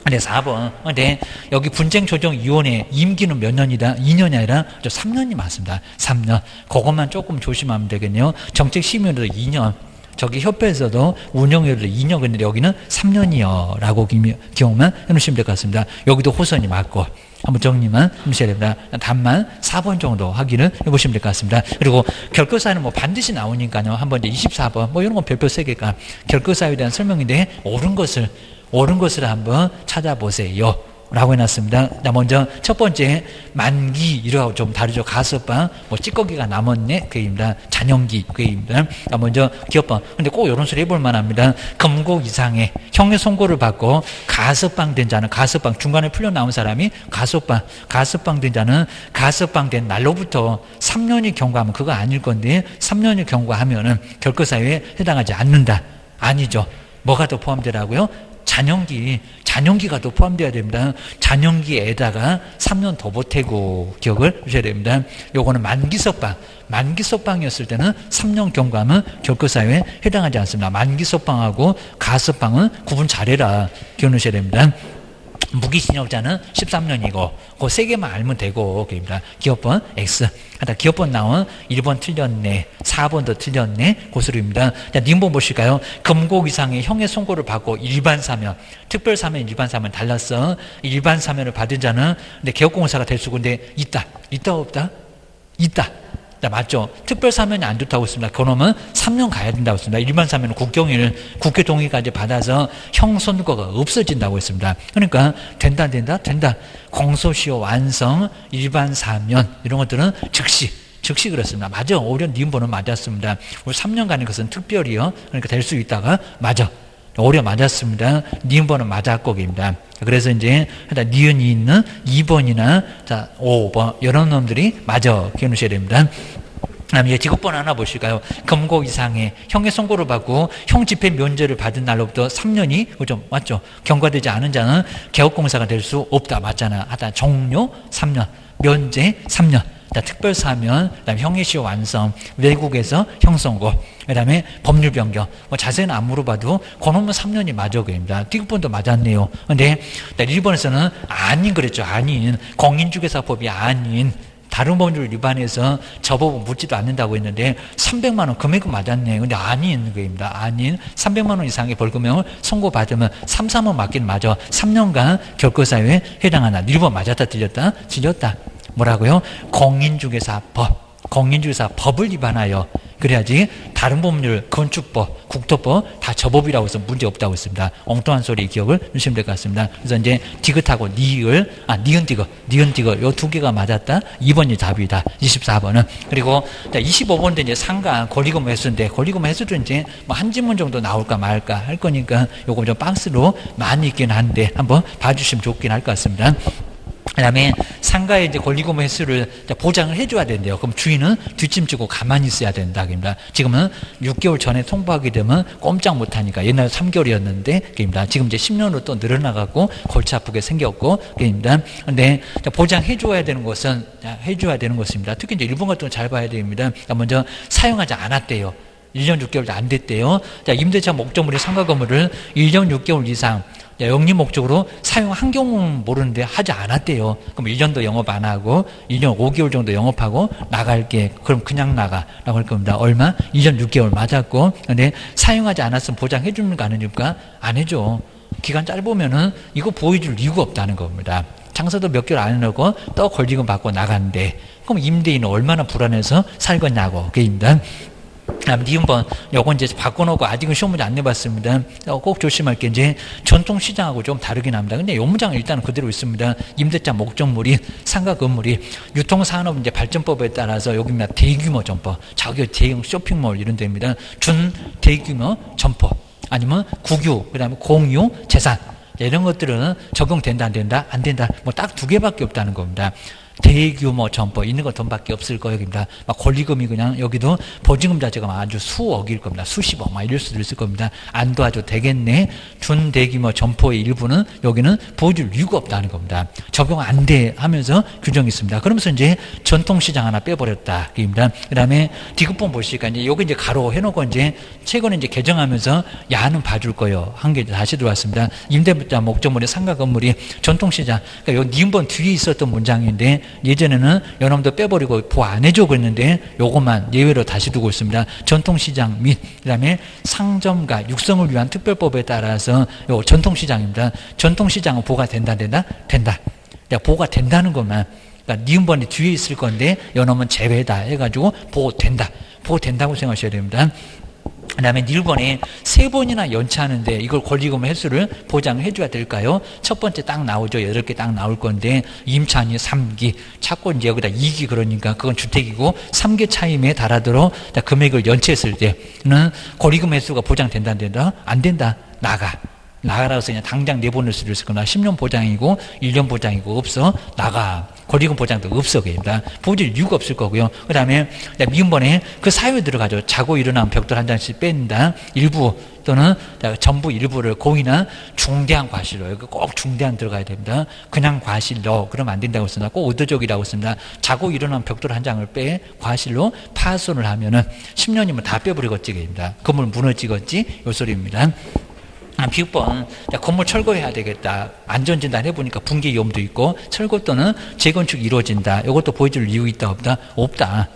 네, 4번. 근데 여기 분쟁조정위원회 임기는 몇 년이다? 2년이 아니라 3년이 맞습니다. 3년. 그것만 조금 조심하면 되겠네요. 정책심의위원회도 2년. 저기 협회에서도 운영위원회도 2년. 근데 여기는 3년이요. 라고 기억만 해놓으시면 될 것 같습니다. 여기도 호선이 맞고. 한번 정리만 해주셔야 됩니다. 답만 4번 정도 확인을 해보시면 될 것 같습니다. 그리고 결과사유는 뭐 반드시 나오니까요. 한번 이제 24번. 뭐 이런 건 별표 3개가 결과사유에 대한 설명인데 옳은 것을 한번 찾아보세요. 라고 해놨습니다. 자, 먼저 첫 번째, 만기, 이러고 좀 다르죠. 가석방, 뭐 찌꺼기가 남았네, 그입니다. 잔영기, 그입니다. 자, 먼저 기업방. 근데 꼭 이런 소리 해볼 만합니다. 금고 이상의 형의 선고를 받고 가석방 된 자는, 가석방, 중간에 풀려 나온 사람이 가석방 된 자는 가석방 된 날로부터 3년이 경과하면 그거 아닐 건데, 3년이 경과하면은 결과사유에 해당하지 않는다. 아니죠. 뭐가 더 포함되라고요? 잔영기가 더 포함되어야 됩니다. 잔영기에다가 3년 더 보태고 기억을 하셔야 됩니다. 요거는 만기석방이었을 때는 3년 경과하면 결과사유에 해당하지 않습니다. 만기석방하고 가석방은 구분 잘해라 기억하셔야 됩니다. 무기징역자는 13년이고 그 3개만 알면 되고 그입니다. 기업번 X. 하다 기업번 나온 1번 틀렸네, 4번도 틀렸네, 고스름입니다. 자, 님번 보실까요? 금고 이상의 형의 선고를 받고 일반 사면, 특별 사면, 일반 사면 달랐어. 일반 사면을 받은 자는 근데 개업공사가 될 수 있는데 있다 없다? 있다. 자, 맞죠? 특별 사면이 안 좋다고 했습니다. 그러면 3년 가야 된다고 했습니다. 일반 사면은 국회 동의까지 받아서 형 선고가 없어진다고 했습니다. 그러니까 된다. 공소시효 완성, 일반 사면 이런 것들은 즉시 그렇습니다. 맞아. 오히려 님번은 맞았습니다. 우리 3년 가는 것은 특별히요. 그러니까 될 수 있다가 맞아. 오히려 맞았습니다. 니은번은 맞았고입니다. 그래서 이제 니은이 있는 2번이나 자 5번 이런 놈들이 맞아 기억하셔야 됩니다. 그다음에 직업번 하나 보실까요? 금고 이상의 형의 선고를 받고 형 집행 면제를 받은 날로부터 3년이 좀 맞죠? 경과되지 않은 자는 개업공사가 될 수 없다. 맞잖아. 하다 종료 3년, 면제 3년. 자, 특별사면, 그다음에 형의시효 완성, 외국에서 형선고, 그다음에 법률 변경. 뭐 자세는 안 물어봐도 그놈은 3년이 맞아 그입니다. 디귿번도 맞았네요. 근데 1번에서는 아닌 그랬죠. 아닌 공인중개사법이 아닌 다른 법률 위반해서 저 법은 묻지도 않는다고 했는데 300만 원 금액은 맞았네. 근데 아닌 거입니다. 아닌 300만 원 이상의 벌금형을 선고받으면 3, 3원 맞긴 맞아. 3년간 결과사유에 해당하나. 1번 맞았다 틀렸다? 뭐라고요? 공인중개사법. 공인중개사법을 위반하여 그래야지 다른 법률, 건축법, 국토법 다 저법이라고 해서 문제 없다고 했습니다. 엉뚱한 소리 기억을 주시면 될 것 같습니다. 그래서 이제 디귿하고 니은 디귿 요 두 개가 맞았다. 2번이 답이다. 24번은. 그리고 25번도 이제 상가 권리금 횟수인데 권리금 횟수도 이제 뭐 한 지문 정도 나올까 말까 할 거니까 요거 좀 박스로 많이 있긴 한데 한번 봐주시면 좋긴 할 것 같습니다. 그 다음에 상가의 이제 권리금 횟수를 보장을 해줘야 된대요. 그럼 주인은 뒷짐지고 가만히 있어야 된다. 그럽니다. 지금은 6개월 전에 통보하게 되면 꼼짝 못하니까 옛날에 3개월이었는데, 그럽니다. 지금 이제 10년으로 또 늘어나갖고 골치 아프게 생겼고, 그럽니다. 근데 보장해줘야 되는 것은, 해줘야 되는 것입니다. 특히 이제 일본 같은 거 잘 봐야 됩니다. 먼저 사용하지 않았대요. 1년 6개월도 안 됐대요. 임대차 목적물의 상가 건물을 1년 6개월 이상 영리 목적으로 사용한 경우는 모르는데 하지 않았대요. 그럼 1년도 영업 안 하고 1년 5개월 정도 영업하고 나갈게. 그럼 그냥 나가라고 할 겁니다. 얼마? 1년 6개월 맞았고. 근데 사용하지 않았으면 보장해 주는 거 안 해줄까? 안 해줘. 기간 짧으면은 이거 보여줄 이유가 없다는 겁니다. 장사도 몇 개월 안 해놓고 또 권리금 받고 나가는데 그럼 임대인은 얼마나 불안해서 살겠냐고. 그입니다. 니은번 요건 이제 바꿔놓고 아직은 시험 문제 안 내봤습니다. 꼭 조심할 게 이제 전통시장하고 좀 다르긴 합니다. 근데 요 문장은 일단 그대로 있습니다. 임대차 목적물이 상가 건물이 유통산업 이제 발전법에 따라서 여기입니다. 대규모 점포, 자기 대형 쇼핑몰 이런 데입니다. 준 대규모 점포 아니면 국유 그다음에 공유 재산 이런 것들은 적용된다 안 된다 안 된다 뭐 딱 두 개밖에 없다는 겁니다. 대규모 점포 있는 건 돈밖에 없을 거예요. 막 권리금이 그냥 여기도 보증금 자체가 아주 수억일 겁니다. 수십억 막 이럴 수도 있을 겁니다. 안 도와도 되겠네. 준대규모 점포의 일부는 여기는 보여줄 이유가 없다는 겁니다. 적용 안 돼 하면서 규정이 있습니다. 그러면서 이제 전통시장 하나 빼버렸다. 그 다음에 디귿본 보시니까 이제 여기 이제 가로 해놓고 이제 최근에 이제 개정하면서 야는 봐줄 거예요. 한 개 다시 들어왔습니다. 임대차 목적물의 상가 건물이 전통시장. 그러니까 여기 니은번 뒤에 있었던 문장인데 예전에는 요놈도 빼버리고 보호 안 해줘 그랬는데 요것만 예외로 다시 두고 있습니다. 전통시장 및 그다음에 상점가 육성을 위한 특별법에 따라서 요 전통시장입니다. 전통시장은 보호가 된다. 보호가 된다는 것만 그러니까 니은번이 뒤에 있을 건데 요놈은 제외다 해가지고 보호된다고 생각하셔야 됩니다. 그 다음에 1번에 3번이나 연차하는데 이걸 권리금 횟수를 보장해 줘야 될까요? 첫 번째 딱 나오죠. 8개 딱 나올 건데 임차인이 3기 찾고 이제 여기다 2기 그러니까 그건 주택이고 3개 차임에 달하도록 금액을 연체했을 때는 권리금 횟수가 보장된다 안 된다? 안 된다. 나가라고 해서 그냥 당장 내보낼 수도 있을 거나 10년 보장이고 1년 보장이고 없어. 나가. 권리금 보장도 없어. 그입니다. 보여줄 이유가 없을 거고요. 그 다음에 미음번에 그 사유에 들어가죠. 자고 일어나면 벽돌 한 장씩 뺀다. 일부 또는 전부 일부를 공인한 중대한 과실로 여기 꼭 중대한 들어가야 됩니다. 그냥 과실로 그러면 안 된다고 했습니다. 꼭 의도적이라고 했습니다. 자고 일어나면 벽돌 한 장을 빼 과실로 파손을 하면은 10년이면 다 빼버리겠지. 그입니다. 건물 무너지겠지. 요 소리입니다. 비읍번 건물 철거해야 되겠다. 안전진단 해보니까 붕괴 위험도 있고 철거 또는 재건축이 이루어진다. 이것도 보여줄 이유 있다 없다? 없다.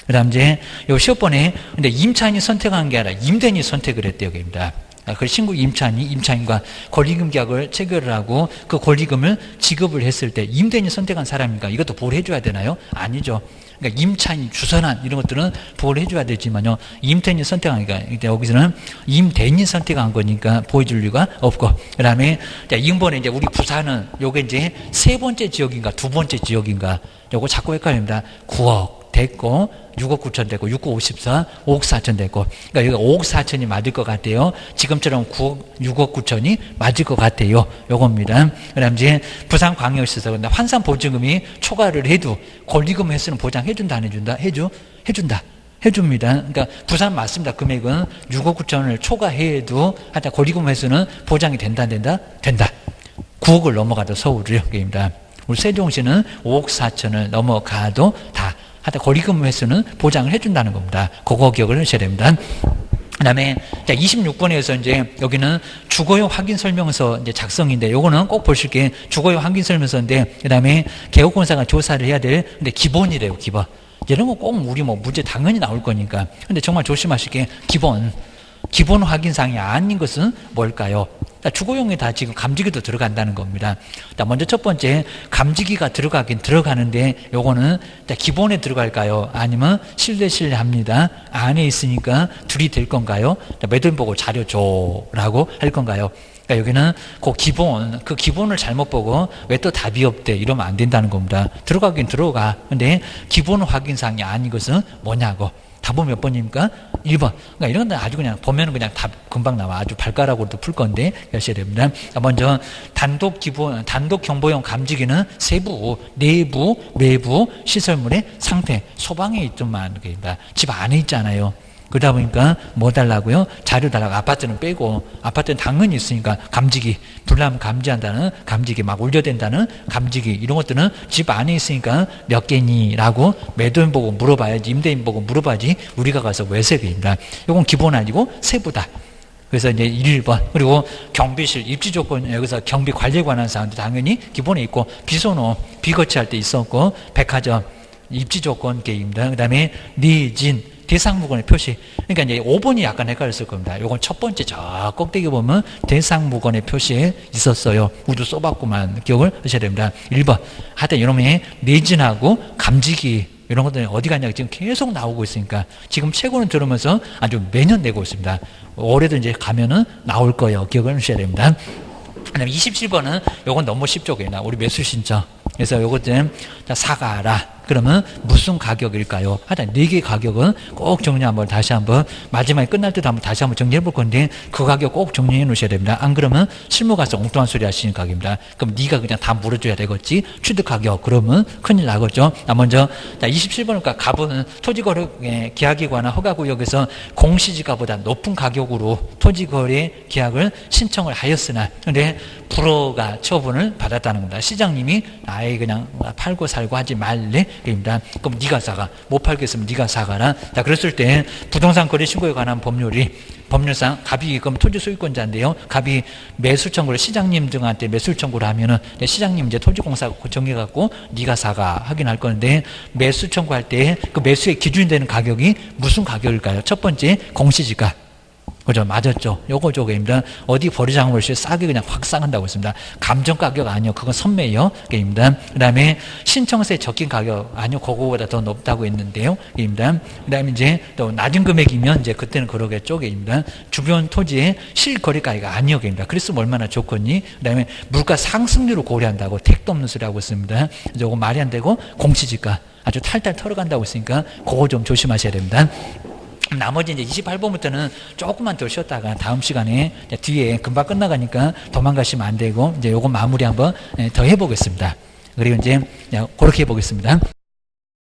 그 다음 이제 요 10번에 근데 임차인이 선택한 게 아니라 임대인이 선택을 했대요. 입니다. 그 신고 임차인과 권리금 계약을 체결을 하고 그 권리금을 지급을 했을 때 임대인이 선택한 사람인가 이것도 보호를 해줘야 되나요? 아니죠. 그러니까 임차인 주선한 이런 것들은 보호를 해줘야 되지만요. 임대인이 선택하니까 여기서는 임대인이 선택한 거니까 보여줄 이유가 없고 그 다음에 이번에 이제 우리 부산은 요게 이제 3번째 지역인가 2번째 지역인가 요거 자꾸 헷갈립니다. 9억 됐고 6억 9천 됐고 6억 54 5억 4천 됐고 그러니까 여기 5억 4천이 맞을 것 같아요. 지금처럼 6억 9천이 맞을 것 같아요. 요겁니다. 그 다음 이제 부산광역시에서 환산 보증금이 초과를 해도 권리금 횟수는 보장해준다 안 해준다? 해준다. 해줍니다. 그러니까 부산 맞습니다. 금액은 6억 9천을 초과해도 하여튼 권리금 횟수는 보장이 된다. 9억을 넘어가도 서울이요. 입니다. 우리 세종시는 5억 4천을 넘어가도 다 하여튼 권리금 횟수는 보장을 해준다는 겁니다. 그거 기억을 하셔야 됩니다. 그 다음에 26번에서 이제 여기는 주거용 확인 설명서 이제 작성인데 요거는 꼭 보실 게 주거용 확인 설명서인데 그 다음에 개업공사가 조사를 해야 될 근데 기본이래요. 기본. 이런 거 꼭 우리 뭐 문제 당연히 나올 거니까. 근데 정말 조심하실 게 기본. 기본 확인사항이 아닌 것은 뭘까요? 주거용에 다 지금 감지기도 들어간다는 겁니다. 먼저 첫 번째, 감지기가 들어가긴 들어가는데 요거는 기본에 들어갈까요? 아니면 실내합니다. 안에 있으니까 둘이 될 건가요? 매도인 보고 자료 줘라고 할 건가요? 그러니까 여기는 그 기본을 잘못 보고 왜 또 답이 없대 이러면 안 된다는 겁니다. 들어가긴 들어가. 근데 기본 확인사항이 아닌 것은 뭐냐고. 답은 몇 번입니까? 1번. 그러니까 이런 건 아주 그냥 보면은 그냥 답 금방 나와. 아주 발가락으로도 풀 건데 하셔야 됩니다. 먼저 단독 경보용 감지기는 세부, 내부, 외부 시설물의 상태, 소방에 있더만 집 안에 있잖아요. 그러다 보니까 뭐 달라고요? 자료 달라고. 아파트는 빼고, 아파트는 당연히 있으니까 감지기, 불나면 감지한다는 감지기, 막 울려댄다는 감지기, 이런 것들은 집 안에 있으니까 몇 개니라고 매도인 보고 물어봐야지, 임대인 보고 물어봐야지 우리가 가서 외세비입니다. 이건 기본 아니고 세부다. 그래서 이제 1번. 그리고 경비실 입지 조건, 여기서 경비 관리에 관한 사항도 당연히 기본에 있고, 비선호, 비거치할 때 있었고, 백화점 입지 조건 게임입니다. 그 다음에 니진 대상무건의 표시. 그러니까 이제 5번이 약간 헷갈렸을 겁니다. 이건 첫 번째 저 꼭대기 보면 대상무건의 표시에 있었어요. 우리도 써봤구만. 기억을 하셔야 됩니다. 1번. 하여튼 이놈의 내진하고 감지기 이런 것들이 어디 갔냐 지금 계속 나오고 있으니까 지금 최고는 들으면서 아주 매년 내고 있습니다. 올해도 이제 가면은 나올 거예요. 기억을 하셔야 됩니다. 그다음에 27번은 요건 너무 쉽죠. 그냥 우리 매수 신청. 그래서 요것 좀 사가라. 그러면 무슨 가격일까요? 하여튼 4개 가격은 꼭 정리 한번 다시 한번 마지막에 끝날 때도 한번 다시 한번 정리해 볼 건데 그 가격 꼭 정리해 놓으셔야 됩니다. 안 그러면 실무 가서 엉뚱한 소리 하시는 가격입니다. 그럼 네가 그냥 다 물어줘야 되겠지. 취득 가격 그러면 큰일 나겠죠. 먼저 27번은 갑은 토지거래 계약에 관한 허가구역에서 공시지가보다 높은 가격으로 토지거래 계약을 신청을 하였으나 근데 불허가 처분을 받았다는 겁니다. 시장님이 아예 그냥 팔고 살고 하지 말래. 입니다. 그럼 네가 사가. 못 팔겠으면 네가 사가라. 자, 그랬을 때 부동산 거래 신고에 관한 법률상 갑이 그럼 토지 소유권자인데요. 갑이 매수 청구를 시장님 등한테 매수 청구를 하면은 시장님 이제 토지공사 정해갖고 네가 사가 하긴 할 건데 매수 청구할 때 그 매수의 기준이 되는 가격이 무슨 가격일까요? 첫 번째 공시지가. 그죠? 맞았죠? 요거입니다. 어디 버리장을 볼시 싸게 그냥 확 싸간다고 했습니다. 감정 가격 아니요. 그건 선매요. 입니다. 그 다음에 신청세 적힌 가격 아니요. 그거보다 더 높다고 했는데요. 입니다. 그 다음에 이제 또 낮은 금액이면 이제 그때는 그러겠죠. 입니다. 주변 토지의 실거래가가 아니요. 입니다. 그랬으면 얼마나 좋겠니? 그 다음에 물가 상승률을 고려한다고 택도 없는 소리 하고 있습니다. 요거 말이 안 되고 공시지가 아주 탈탈 털어간다고 했으니까 그거 좀 조심하셔야 됩니다. 나머지 이제 28번부터는 조금만 더 쉬었다가 다음 시간에 뒤에 금방 끝나가니까 도망가시면 안 되고 이제 요거 마무리 한번 더 해보겠습니다. 그리고 이제 그렇게 해보겠습니다.